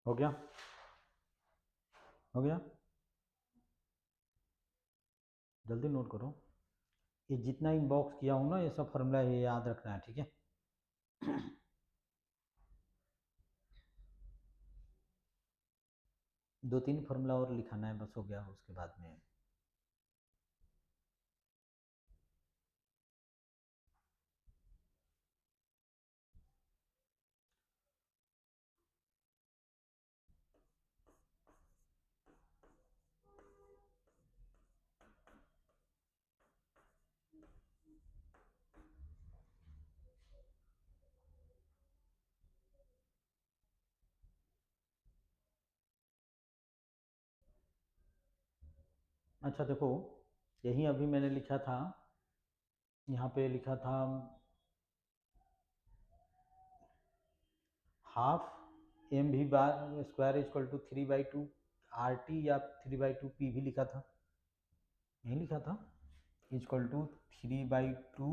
हो गया, हो गया, जल्दी नोट करो। ये जितना इनबॉक्स किया हूँ ना, ये सब फॉर्मूला ये याद रखना है, ठीक है। 2-3 फॉर्मूला और लिखाना है, बस हो गया, उसके बाद में। अच्छा देखो, यही अभी मैंने लिखा था, यहाँ पे लिखा था half mv² equal to 3/2 RT या 3/2 P भी लिखा था, यही लिखा था, इक्वल टू 3/2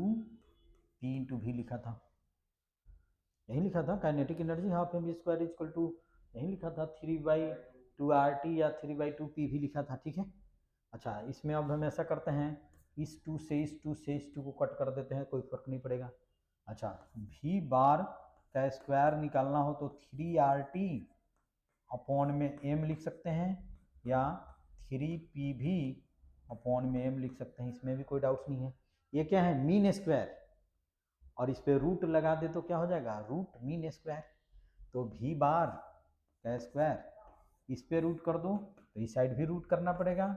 P इंटू भी लिखा था, यही लिखा था। Kinetic energy half mv² equal to, यही लिखा था 3/2 RT या 3/2 P भी लिखा था, ठीक है। अच्छा, इसमें अब हम ऐसा करते हैं, इस 2 से इस 2 से इस 2 को कट कर देते हैं, कोई फर्क नहीं पड़ेगा। अच्छा, V बार का स्क्वायर निकालना हो तो 3RT अपॉन में M लिख सकते हैं, या 3PV अपॉन में M लिख सकते हैं, इसमें भी कोई डाउट नहीं है। ये क्या है, मीन स्क्वायर, और इस पे रूट लगा दे तो क्या हो जाएगा, रूट मीन स्क्वायर। तो V बार का स्क्वायर इस पे रूट कर दो, तो इस साइड भी रूट करना पड़ेगा,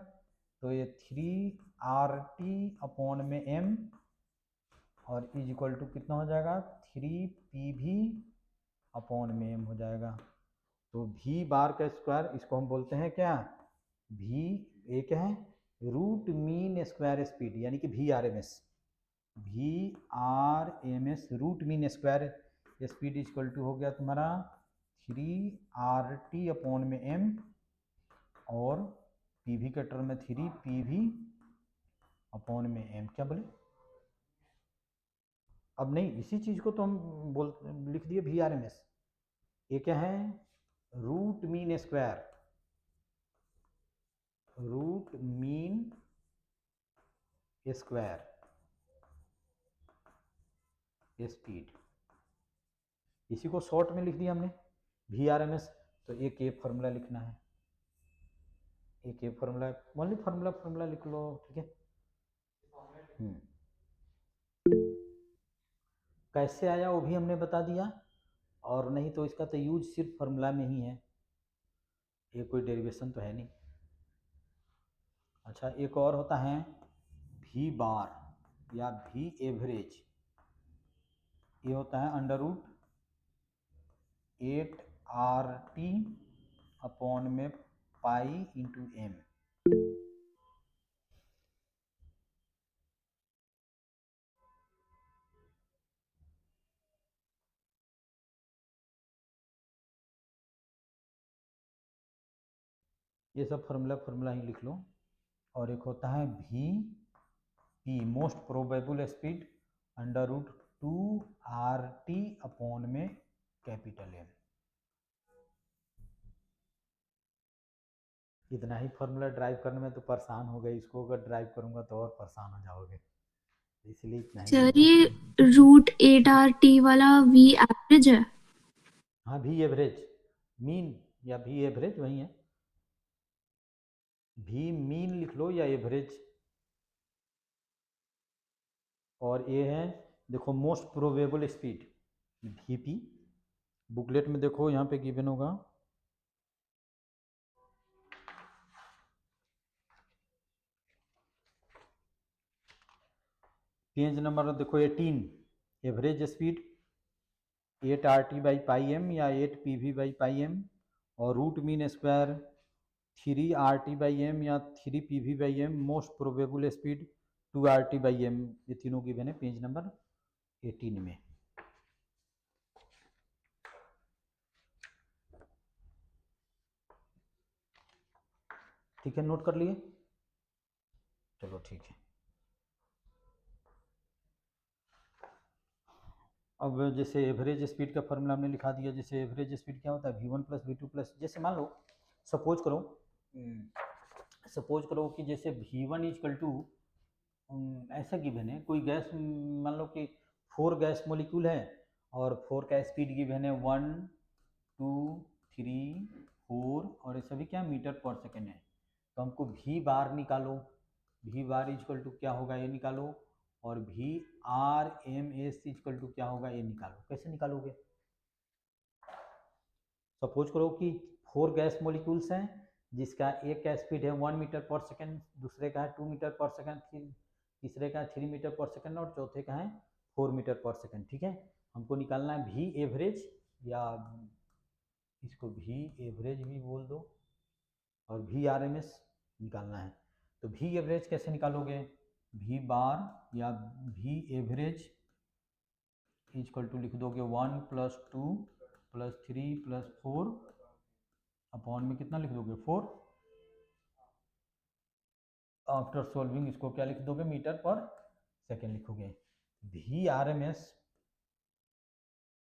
तो ये 3RT अपॉन में M और इज इक्वल टू कितना हो जाएगा, 3PV अपॉन में M हो जाएगा। तो V बार का स्क्वायर, इसको हम बोलते हैं क्या, V एक है रूट मीन स्क्वायर स्पीड, यानी कि VRMS, VRMS root mean square speed equal to हो गया तुम्हारा 3RT अपॉन में M, और PV के टर्म में 3PV अपॉन में एम, क्या बोले? अब नहीं, इसी चीज को तो हम बोल लिख दिए वी आर एम एस। ये क्या है? Root mean square, root mean square speed. इसी को शॉर्ट में लिख दिया हमने वी आर एम एस। तो एक ये फॉर्मूला लिखना है, एक ये फॉर्मूला, ओनली फॉर्मूला लिख लो, ठीक है। कैसे आया वो भी हमने बता दिया, और नहीं तो इसका तो यूज सिर्फ फॉर्मूला में ही है, ये कोई डेरिवेशन तो है नहीं। अच्छा, एक और होता है वी बार या वी एवरेज। ये होता है अंडर रूट 8RT अपॉन में पाई इंटू एम। ये सब फॉर्मूला ही लिख लो। और एक होता है V P, most probable speed, under root 2RT upon में कैपिटल एम। इतना ही फॉर्मूला ड्राइव करने में तो परेशान हो गए, इसको अगर ड्राइव करूंगा तो और परेशान हो जाओगे, इसलिए इतना ही सर लिख ये लो। √8RT वाला V एवरेज है? हाँ, वी एवरेज, मीन या वी एवरेज वही है, वी मीन लिख लो या एवरेज। और ये है, देखो most probable speed VP, booklet में देखो यहाँ पे गिवन होगा, पेज नंबर देखो 18, average speed 8RT by pi M या 8PV बाई पाई एम, और root mean square 3RT by M या 3PV by M, most probable speed 2RT by M. ये तीनों गिवन है पेज नंबर 18 में। ठीक है, नोट कर लिए? चलो ठीक है। अब जैसे एवरेज स्पीड का फॉर्मूला हमने लिखा दिया, जैसे एवरेज स्पीड क्या होता है v1 plus we two plus, जैसे मान लो सपोज करो, सपोज करो कि जैसे v1 इजकल टू, ऐसा गिवन है कोई गैस, मान लो कि 4 गैस मोलिक्यूल है और 4 का स्पीड गिवन है 1 2 3 4, और ये सभी क्या मीटर पर सेकेंड है। तो हमको वी बार निकालो, वी बार इजकल टू क्या होगा ये निकालो, और V R M S equal to क्या होगा ये निकालो। कैसे निकालोगे? सपोज करो कि 4 गैस मोलिक्यूल्स हैं, जिसका एक का स्पीड है 1 मीटर पर सेकेंड, दूसरे का है 2 मीटर पर सेकेंड, तीसरे का है 3 मीटर पर सेकेंड, और चौथे का है 4 मीटर पर सेकेंड। ठीक है, हमको निकालना है वी एवरेज, या इसको वी एवरेज भी बोल दो, और वी आर एम एस निकालना है। तो वी एवरेज कैसे निकालोगे? वी बार या वी एवरेज इजकल टू लिख दोगे 1 प्लस 2 प्लस 3 प्लस 4 अपॉन में कितना लिख दोगे 4। आफ्टर सॉल्विंग इसको क्या लिख दोगे? मीटर पर सेकेंड लिखोगे। वी आर एम एस,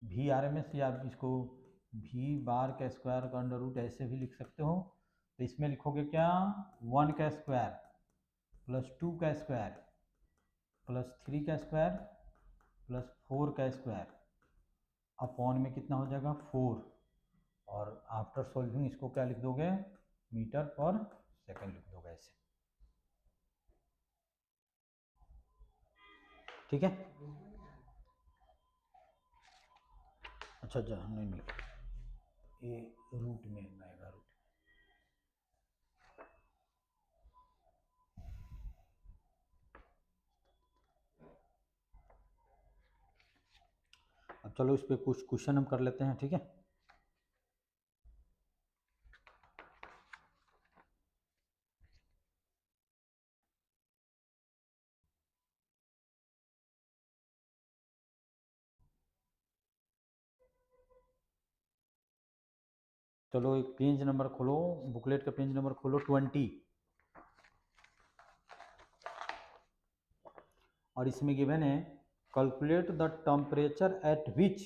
या इसको वी बार का स्क्वायर का अंडर रूट ऐसे भी लिख सकते हो। तो इसमें लिखोगे क्या? 1 का स्क्वायर प्लस 2 का स्क्वायर प्लस 3 का स्क्वायर प्लस 4 का स्क्वायर अपॉन में कितना हो जाएगा 4, और आफ्टर सॉल्विंग इसको क्या लिख दोगे? मीटर पर सेकेंड लिख दोगे ऐसे। ठीक है। अच्छा अच्छा, नहीं ये रूट में आएगा, रूट। अब चलो इस पे कुछ क्वेश्चन हम कर लेते हैं, ठीक है। चलो एक पेज नंबर खोलो, बुकलेट का पेज नंबर खोलो 20। और इसमें गिवन है calculate the temperature at which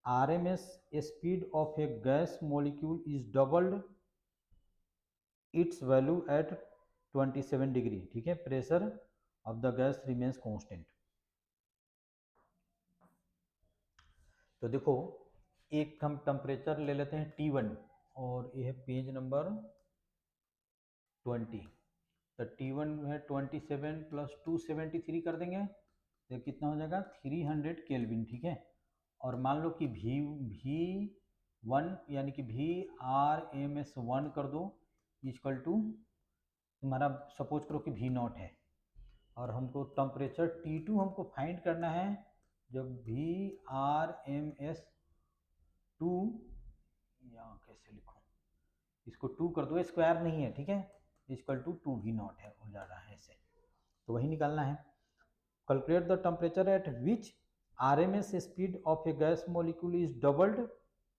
RMS speed of a gas molecule is doubled its value at 27 degree, ठीक है, pressure of the gas remains constant. तो देखो एक हम टेम्परेचर ले लेते हैं T1 और ये है पेज नंबर 20। तो T1 है 27 प्लस 273 कर देंगे तो कितना हो जाएगा 300 केल्विन, ठीक है। और मान लो कि V1 यानी कि VRMS1 कर दो इक्वल टू तुम्हारा सपोज करो कि V0 है और हमको टेम्परेचर T2 हमको फाइंड करना है जब VRMS2, यहाँ कैसे लिखूँ इसको 2 कर दो, स्क्वायर नहीं है, ठीक है, इक्वल टू 2V0 है, हो जा रहा है ऐसे, तो वही निकालना है। Calculate the temperature at which RMS speed of a gas molecule is doubled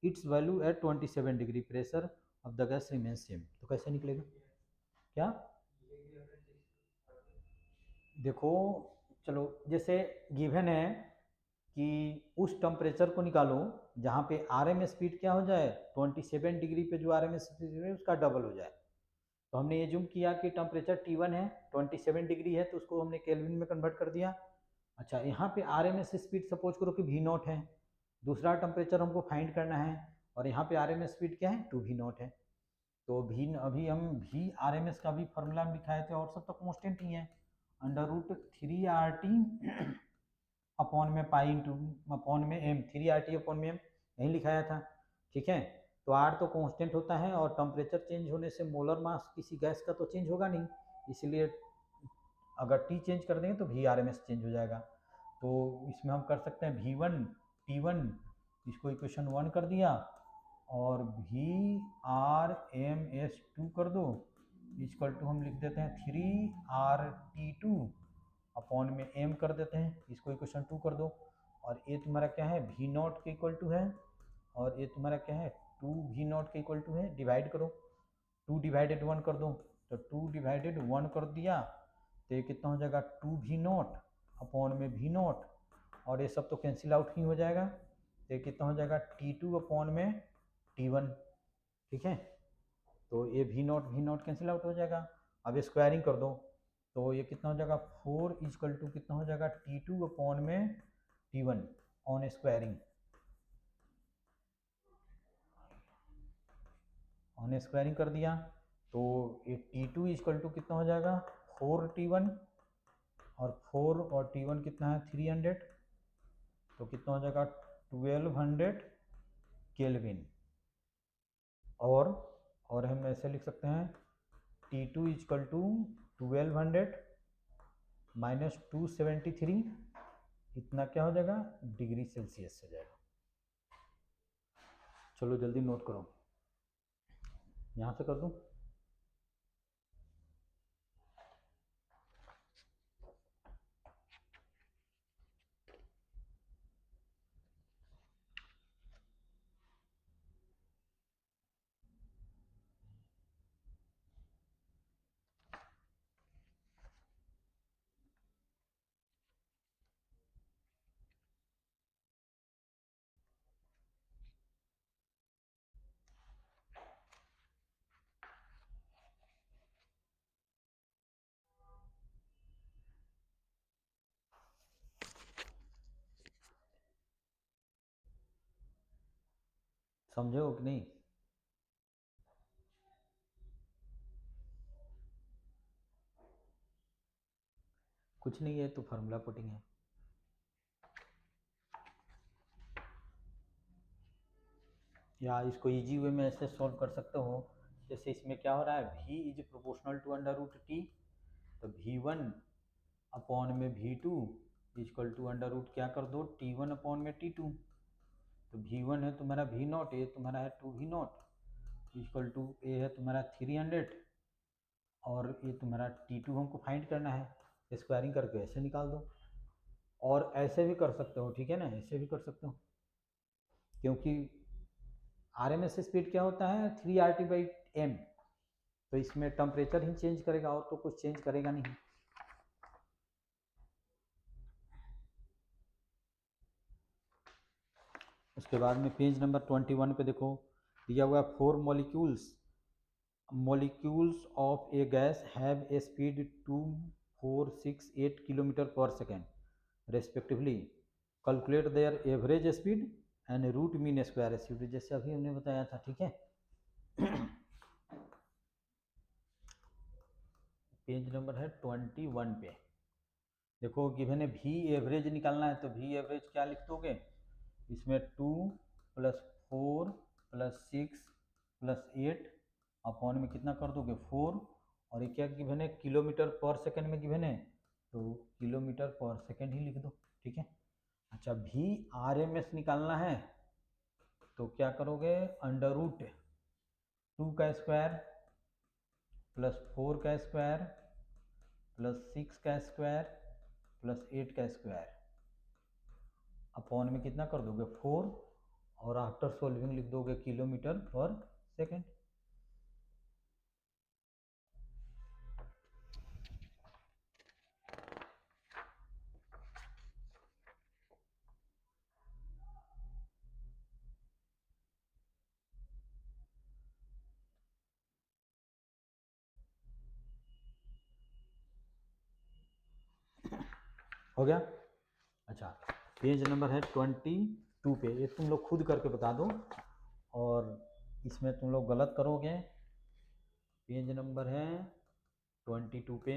its value at 27 degree, pressure of the gas remains same. तो कैसे निकलेगा क्या, देखो चलो जैसे गिवन है कि उस टेम्परेचर को निकालो जहाँ पे RMS स्पीड क्या हो जाए 27 डिग्री पे जो RMS स्पीड है उसका डबल हो जाए। तो हमने ये जूम किया कि टेम्परेचर T1 है 27 डिग्री है तो उसको हमने केल्विन में कन्वर्ट कर दिया। अच्छा यहाँ पे RMS स्पीड सपोज करो कि V0 है, दूसरा टेम्परेचर हमको फाइंड करना है और यहाँ पे RMS स्पीड क्या है 2V0 है। तो भी अभी हम VRMS का भी फॉर्मूला में लिखाए थे और सब तो कांस्टेंट ही है, √3RT अपॉन में पाई इंटू अपॉन में एम, 3RT अपॉन में एम यही लिखाया था, ठीक है। तो R तो कांस्टेंट होता है और टेम्परेचर चेंज होने से मोलर मास किसी गैस का तो चेंज होगा नहीं, इसलिए अगर T चेंज कर देंगे तो VRMS चेंज हो जाएगा। तो इसमें हम कर सकते हैं V1 T1 इसको इक्वेशन 1 कर दिया और VRMS2 कर दो इक्वल टू हम लिख देते हैं 3RT2 अपॉन में m कर देते हैं, इसको इक्वेशन 2 कर दो और ये तुम्हारा क्या है V0 के इक्वल टू है और ये तुम्हारा क्या है 2V0 के इक्वल टू है, डिवाइड करो 2 डिवाइडेड 1 कर दो, तो 2 डिवाइडेड 1 कर दिया तो ये कितना हो जाएगा 2V0 अपॉन में V0 और ये सब तो कैंसिल आउट ही हो जाएगा तो ये कितना हो जाएगा T2 अपॉन में T1, ठीक है। तो ये V0 कैंसिल आउट हो जाएगा। अब स्क्वायरिंग कर दो तो ये कितना हो जाएगा 4 इक्वल टू कितना हो जाएगा T2 अपॉन में T1 on squaring, on squaring कर दिया तो ये T2 इक्वल टू कितना हो जाएगा 4T1 और 4 और T1 कितना है 300 तो कितना हो जाएगा 1200 केल्विन और हम ऐसे लिख सकते हैं T2 इक्वल टू 1200 माइनस 273 इतना क्या हो जाएगा डिग्री सेल्सियस हो जाएगा। चलो जल्दी नोट करो, यहाँ से कर दूँ, समझे हो कि नहीं। कुछ नहीं है तो फार्मूला पुटिंग है, या इसको इजी वे में ऐसे सॉल्व कर सकते हो। जैसे इसमें क्या हो रहा है V is proportional to √T तो V1 अपॉन में V2 इक्वल टू √ क्या कर दो T1 अपॉन में T2 तो V1 है तुम्हारा V0 ये तुम्हारा है 2V0 इक्वल टू ए है तुम्हारा 300 और ये तुम्हारा T2 हमको फाइंड करना है, स्क्वायरिंग करके ऐसे निकाल दो और ऐसे भी कर सकते हो, ठीक है ना, ऐसे भी कर सकते हो क्योंकि RMS स्पीड क्या होता है 3RT/m तो इसमें टेम्परेचर ही चेंज करेगा और तो कुछ चेंज करेगा नहीं। उसके बाद में पेज नंबर 21 पे देखो दिया हुआ है 4 molecules of a gas have a speed 2468 kilometer per second respectively. Calculate their average speed and root mean square speed, जैसे अभी हमने बताया था, ठीक है। पेज नंबर है 21 पे देखो गिवन है भी एवरेज निकालना है, तो भी एवरेज क्या लिख दोगे, इसमें 2 + 4 + 6 + 8 अपॉन में कितना कर दोगे 4, और ये क्या गिवन है किलोमीटर पर सेकंड में गिवन है, तो किलोमीटर पर सेकंड ही लिख दो, ठीक है। अच्छा भी RMS निकालना है तो क्या करोगे, √2 का स्क्वायर + 4 का स्क्वायर + 6 का स्क्वायर + 8 का स्क्वायर अपॉन में कितना कर दोगे 4, और आफ्टर सॉल्विंग लिख दोगे किलोमीटर पर सेकंड। हो गया। अच्छा पेज नंबर है 22 पे, ये तुम लोग खुद करके बता दो, और इसमें तुम लोग गलत करोगे। पेज नंबर है 22 पे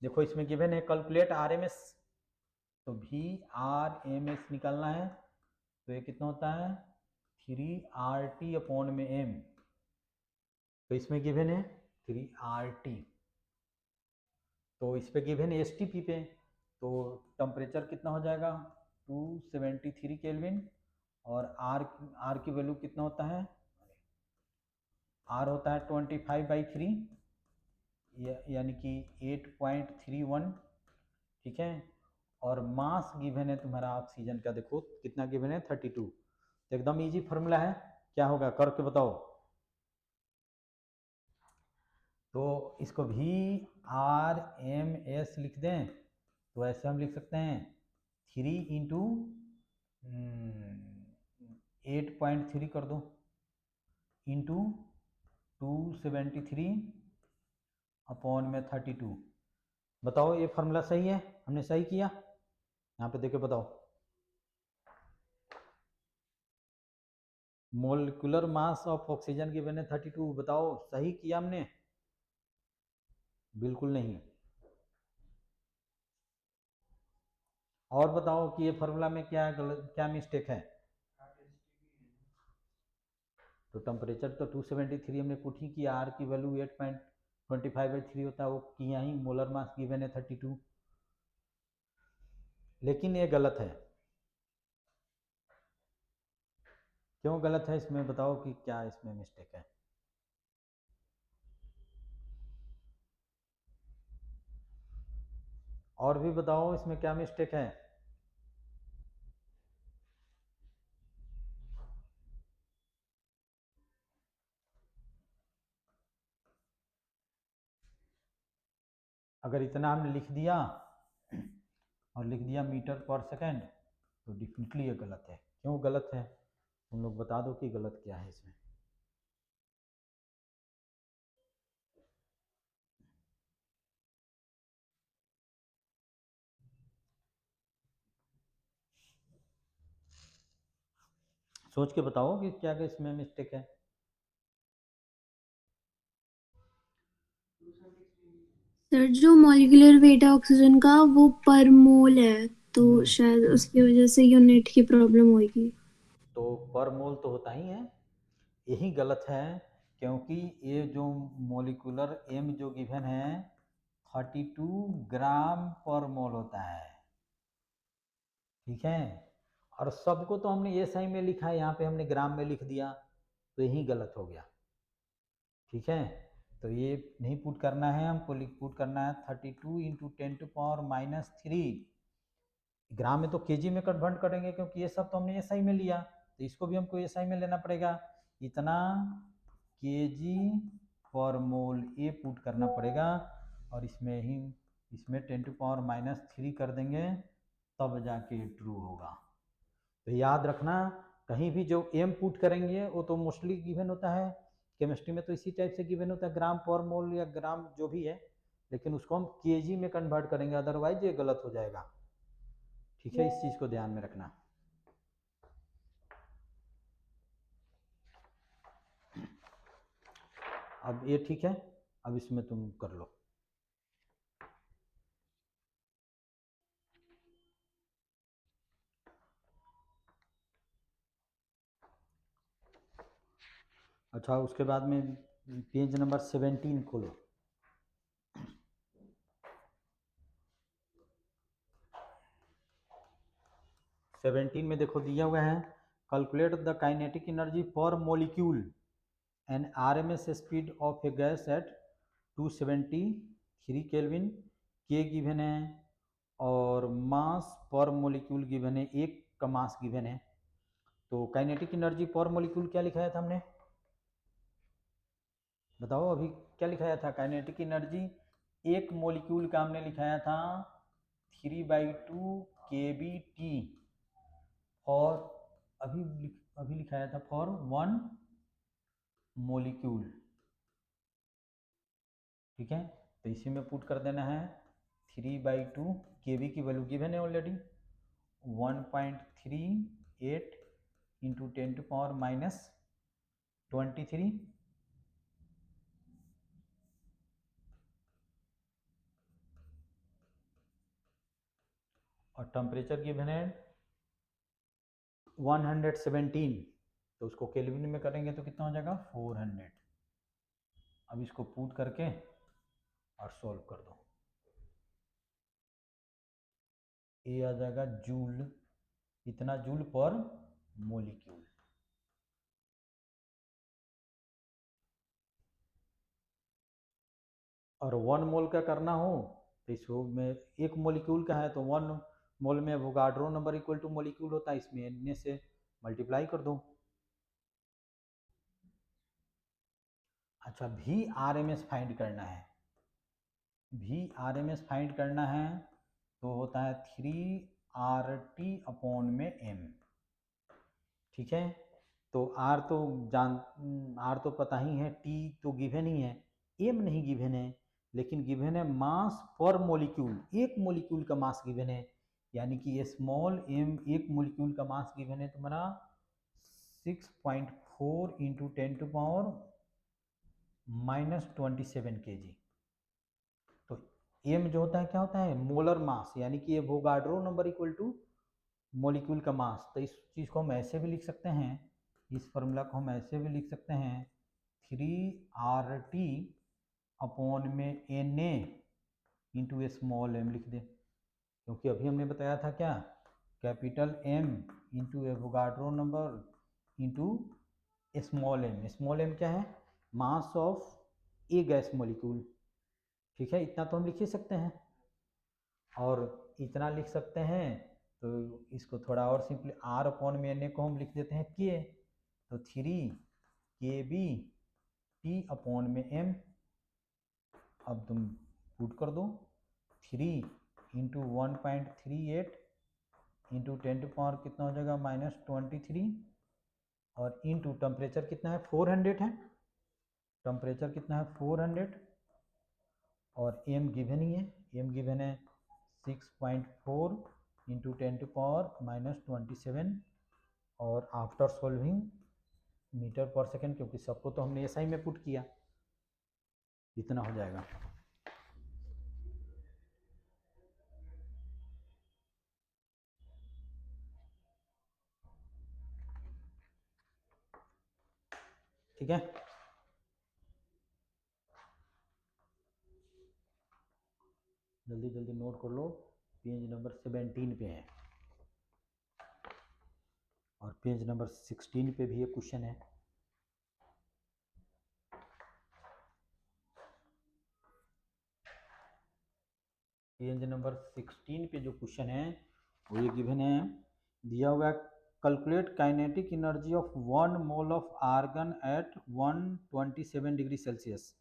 देखो इसमें गिवन है कैलकुलेट RMS, तो VRMS निकालना है, तो ये कितना होता है 3RT/m, तो इसमें गिवन है 3RT, तो इस पे गिवन है STP पे, तो टेम्परेचर कितना हो जाएगा 273 केल्विन, और R की वैल्यू कितना होता है, R होता है 25/3 यानी कि 8.31, ठीक है। और मास गिवन है तुम्हारा ऑक्सीजन का, देखो कितना गिवन है 32, तो एकदम इजी फॉर्मूला है, क्या होगा करके बताओ। तो इसको VRMS लिख दें, तो ऐसे हम लिख सकते हैं 3 × 8.3 कर दो इंटू 273 अपॉन में 32। बताओ ये फार्मूला सही है, हमने सही किया, यहाँ पे देखे बताओ। Molecular mass of oxygen given है 32, बताओ सही किया हमने, बिल्कुल नहीं। और बताओ कि ये फार्मूला में क्या गलत, क्या मिस्टेक है। तो टेम्परेचर तो 273 हमने पुट ही किया, R की वैल्यू 8.25/3 होता है, वो किया ही, मोलर मास गिवन है 32, लेकिन ये गलत है। क्यों गलत है इसमें बताओ कि क्या इसमें मिस्टेक है। और भी बताओ इसमें क्या मिस्टेक है। अगर इतना हमने लिख दिया और लिख दिया मीटर पर सेकंड, तो डेफिनेटली ये गलत है। क्यों गलत है तुम लोग बता दो कि गलत क्या है इसमें। सोच के बताओ कि क्या इसमें मिस्टेक है। सर जो मॉलिक्यूलर वेट है ऑक्सीजन का वो पर मोल है, तो शायद उसकी वजह से यूनिट की प्रॉब्लम होगी। तो पर मोल तो होता ही है, यही गलत है, क्योंकि ये जो मॉलिक्यूलर एम जो गिवन है 32 ग्राम पर मोल होता है, ठीक है। और सबको तो हमने SI में लिखा है, यहाँ पे हमने ग्राम में लिख दिया, तो यही गलत हो गया, ठीक है। तो ये नहीं पुट करना है हमको, पुट करना है 32 × 10⁻³ ग्राम में तो केजी में कन्वर्ट करेंगे, क्योंकि ये सब तो हमने SI में लिया, तो इसको भी हमको SI में लेना पड़ेगा, इतना केजी पर मोल ये पुट करना पड़ेगा, और इसमें 10⁻³ कर देंगे, तब जाके ट्रू होगा। तो याद रखना कहीं भी जो एम पुट करेंगे वो तो मोस्टली गिवन होता है, केमिस्ट्री में तो इसी टाइप से गिवन होता है, ग्राम पर मोल या ग्राम जो भी है, लेकिन उसको हम केजी में कन्वर्ट करेंगे, अदरवाइज ये गलत हो जाएगा। ठीक है, इस चीज़ को ध्यान में रखना। अब ये ठीक है, अब इसमें तुम कर लो। अच्छा, उसके बाद में पेज नंबर 17 खोलो। सेवेंटीन में देखो दिया हुआ है, कैलकुलेट द काइनेटिक एनर्जी पर molecule and RMS speed of a gas at 273 kelvin, के गिवन है, और मास पर मॉलिक्यूल गिवन है, एक का मास गिवन है। तो काइनेटिक एनर्जी पर मॉलिक्यूल क्या लिखाया था हमने, बताओ अभी क्या लिखाया था? काइनेटिक एनर्जी एक मॉलिक्यूल का हमने लिखाया था 3/2 kBT, और अभी लिखाया था फॉर 1 मॉलिक्यूल। ठीक है, तो इसी में पुट कर देना है 3/2 kb की वैल्यू गिवन है ऑलरेडी, 1.38 इंटू 10⁻⁻23, और टेम्परेचर गिवन है 117, तो उसको केल्विन में करेंगे तो कितना हो जाएगा 400। अब इसको पुट करके और सॉल्व कर दो, ये आ जाएगा जूल, इतना जूल पर मॉलिक्यूल। और 1 मोल का करना हो तो इसको में एक मॉलिक्यूल का है तो 1 मोल में Avogadro number equal two molecule होता है, इसमें n से मल्टीप्लाई कर दो। अच्छा, भी आरएमएस फाइंड करना है, भी आरएमएस फाइंड करना है तो होता है 3RT/m। ठीक है, तो आर तो आर तो पता ही है, टी तो गिवन ही है, एम नहीं गिवन है, लेकिन गिवन है मास पर मॉलिक्यूल, एक मॉलिक्यूल का मास गिवन है, यानी कि स्मॉल एम एक मॉलिक्यूल का मास गिवन है तुम्हारा 6.4 इंटू 10⁻⁻27 kg। तो एम जो होता है क्या होता है, मोलर मास, यानी कि Avogadro number equal two molecule का मास। तो इस चीज़ को हम ऐसे भी लिख सकते हैं, इस फॉर्मूला को हम ऐसे भी लिख सकते हैं 3RT/Na इंटू स्मॉल एम लिख दे, क्योंकि अभी हमने बताया था क्या, capital M into Avogadro number into small M. Small M क्या है, mass of a gas molecule. ठीक है, इतना तो हम लिख ही सकते हैं, और इतना लिख सकते हैं तो इसको थोड़ा और सिंपली R/Na को हम लिख देते हैं के, तो 3 kBT/m। अब तुम पुट कर दो, 3 इंटू 1.38 इंटू 10 कितना हो जाएगा -23, और इंटू टेम्परेचर कितना है 400 है, टेम्परेचर कितना है 400, और एम गिवन ही है, एम गिवन है 6.4 इंटू 10⁻⁻27, और आफ्टर सॉल्विंग मीटर पर सेकेंड, क्योंकि सबको तो हमने एसआई में पुट किया, इतना हो जाएगा। ठीक है, जल्दी जल्दी नोट कर लो, पेज नंबर 17 पे है, और पेज नंबर 16 पे भी एक क्वेश्चन है। पेज नंबर 16 पे जो क्वेश्चन है वो ये गिवन है, दिया हुआ है, calculate kinetic energy of 1 mole of argon at 127 degree Celsius.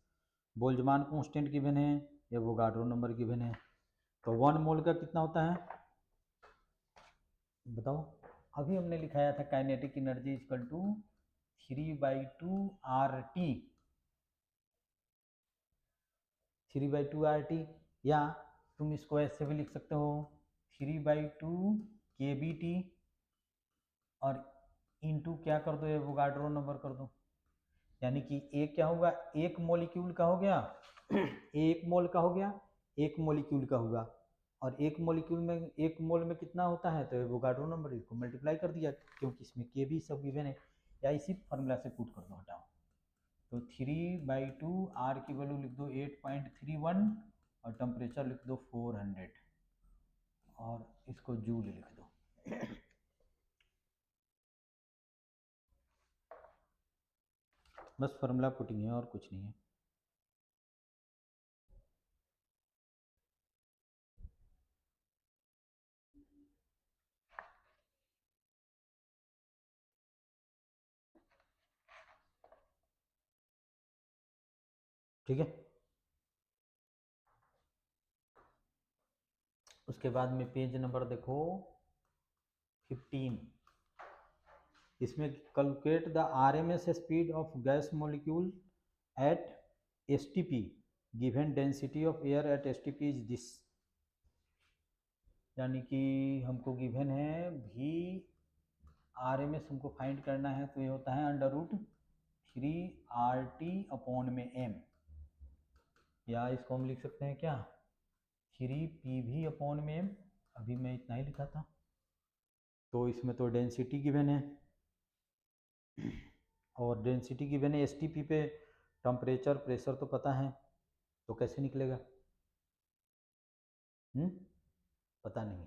Boltzmann constant given है, एवोगाड्रो नंबर गिवन है। तो 1 मोल का कितना होता है बताओ, अभी हमने लिखाया था kinetic energy equal to 3/2 RT, 3/2 RT, या तुम इसको ऐसे भी लिख सकते हो 3/2 KBT, और इनटू क्या कर दो, एवोगाड्रो नंबर कर दो, यानी कि एक क्या होगा, एक मॉलिक्यूल का हो गया एक मोल का हो गया, एक मॉलिक्यूल का होगा, और एक मॉलिक्यूल में एक मोल में कितना होता है, तो एवोगाड्रो नंबर, इसको मल्टीप्लाई कर दिया क्योंकि इसमें के भी सब गिवन है, या इसी फॉर्मूला से पुट कर दो, हटाओ। तो 3/2 R की वैल्यू लिख दो 8.31, और टेम्परेचर लिख दो 400, और इसको जूल लिख दो। बस फॉर्मूला पुटिंग है और कुछ नहीं है। ठीक है, उसके बाद में पेज नंबर देखो 15, इसमें calculate the RMS speed of gas molecule eight STP, given density of air at STP is this, यानी कि हमको गिवन है भी RMS हमको फाइंड करना है, तो ये होता है √3RT/m, या इसको हम लिख सकते हैं क्या 3PV/m, अभी मैं इतना ही लिखा था। तो इसमें तो डेंसिटी गिवन है, और डेंसिटी गिवन है STP पे, टेम्परेचर प्रेशर तो पता है, तो कैसे निकलेगा, पता नहीं।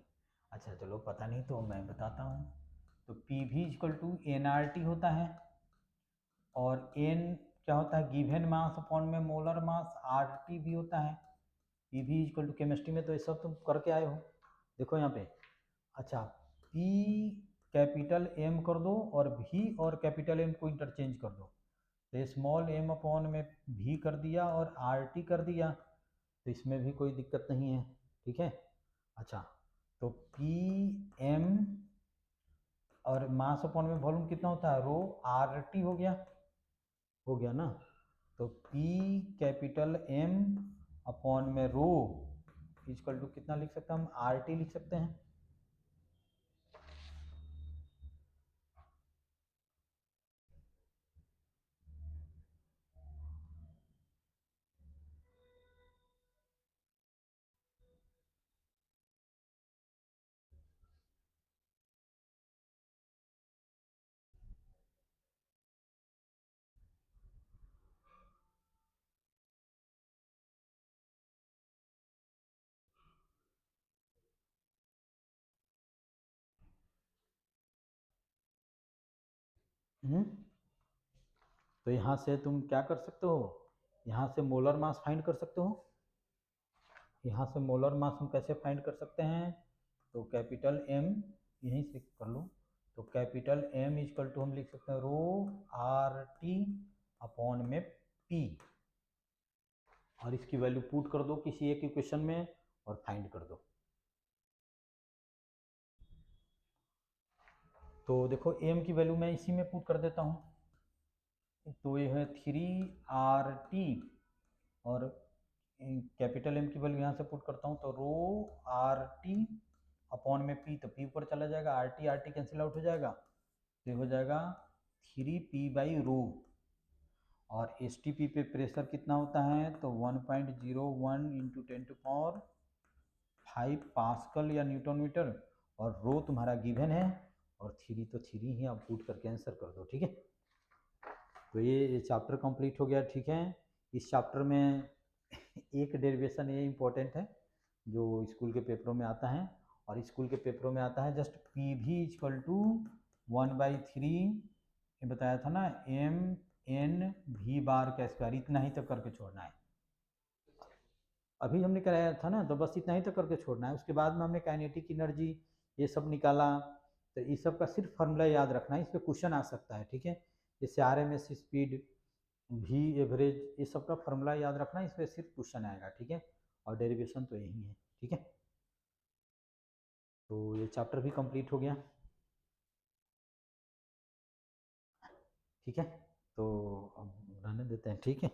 अच्छा चलो पता नहीं तो मैं बताता हूँ, तो PV इक्वल टू NRT होता है, और N क्या होता है, गिवन मास अपॉन में मोलर मास, RT भी होता है। PV इक्वल टू, केमिस्ट्री में तो ये सब तुम करके आए हो, देखो यहाँ पे। अच्छा, P कैपिटल M कर दो, और V और कैपिटल M को इंटरचेंज कर दो, तो स्मॉल m अपॉन में V कर दिया और RT कर दिया, तो इसमें भी कोई दिक्कत नहीं है, ठीक है। अच्छा, तो PM और मास अपॉन में वॉल्यूम कितना होता है, ρRT हो गया ना, तो P कैपिटल M अपॉन में रो इक्वल टू कितना लिख सकते हैं हम, RT लिख सकते हैं। तो यहाँ से तुम क्या कर सकते हो, यहाँ से मोलर मास फाइंड कर सकते हो। यहाँ से मोलर मास हम कैसे फाइंड कर सकते हैं, तो कैपिटल M यहीं से कर लो, तो कैपिटल M इक्वल टू हम लिख सकते हैं ρRT/में P, और इसकी वैल्यू पुट कर दो किसी एक इक्वेशन में और फाइंड कर दो। तो देखो M की वैल्यू मैं इसी में पुट कर देता हूँ, तो ये है 3RT, और कैपिटल M की वैल्यू यहाँ से पुट करता हूँ, तो ρRT/में P, तो P ऊपर चला जाएगा, RT कैंसिल आउट हो जाएगा, तो ये हो जाएगा 3P/ρ, और STP पे प्रेशर कितना होता है, तो 1.01 इंटू 10⁵ पास्कल या न्यूटन मीटर, और रो तुम्हारा गिवन है, और 3 तो 3 ही आप पुट करके आंसर कर दो, ठीक है। तो ये चैप्टर कंप्लीट हो गया, ठीक है। इस चैप्टर में एक डेरिवेशन ये इम्पोर्टेंट है जो स्कूल के पेपरों में आता है, और स्कूल के पेपरों में आता है जस्ट PV इक्वल टू 1/3, ये बताया था ना, MN V का स्क्वायर, इतना ही तक करके छोड़ना है। अभी हमने कराया था ना, तो बस इतना ही तक करके छोड़ना है। उसके बाद में हमने काइनेटिक एनर्जी ये सब निकाला, तो इस सब का सिर्फ फार्मूला याद रखना है, इस पर क्वेश्चन आ सकता है, ठीक है। जैसे RMS स्पीड, V एवरेज, ये सब का फार्मूला याद रखना, इस पर सिर्फ क्वेश्चन आएगा, ठीक है। और डेरिवेशन तो यही है, ठीक है। तो ये चैप्टर भी कंप्लीट हो गया। ठीक है, तो अब रहने देते हैं, ठीक है।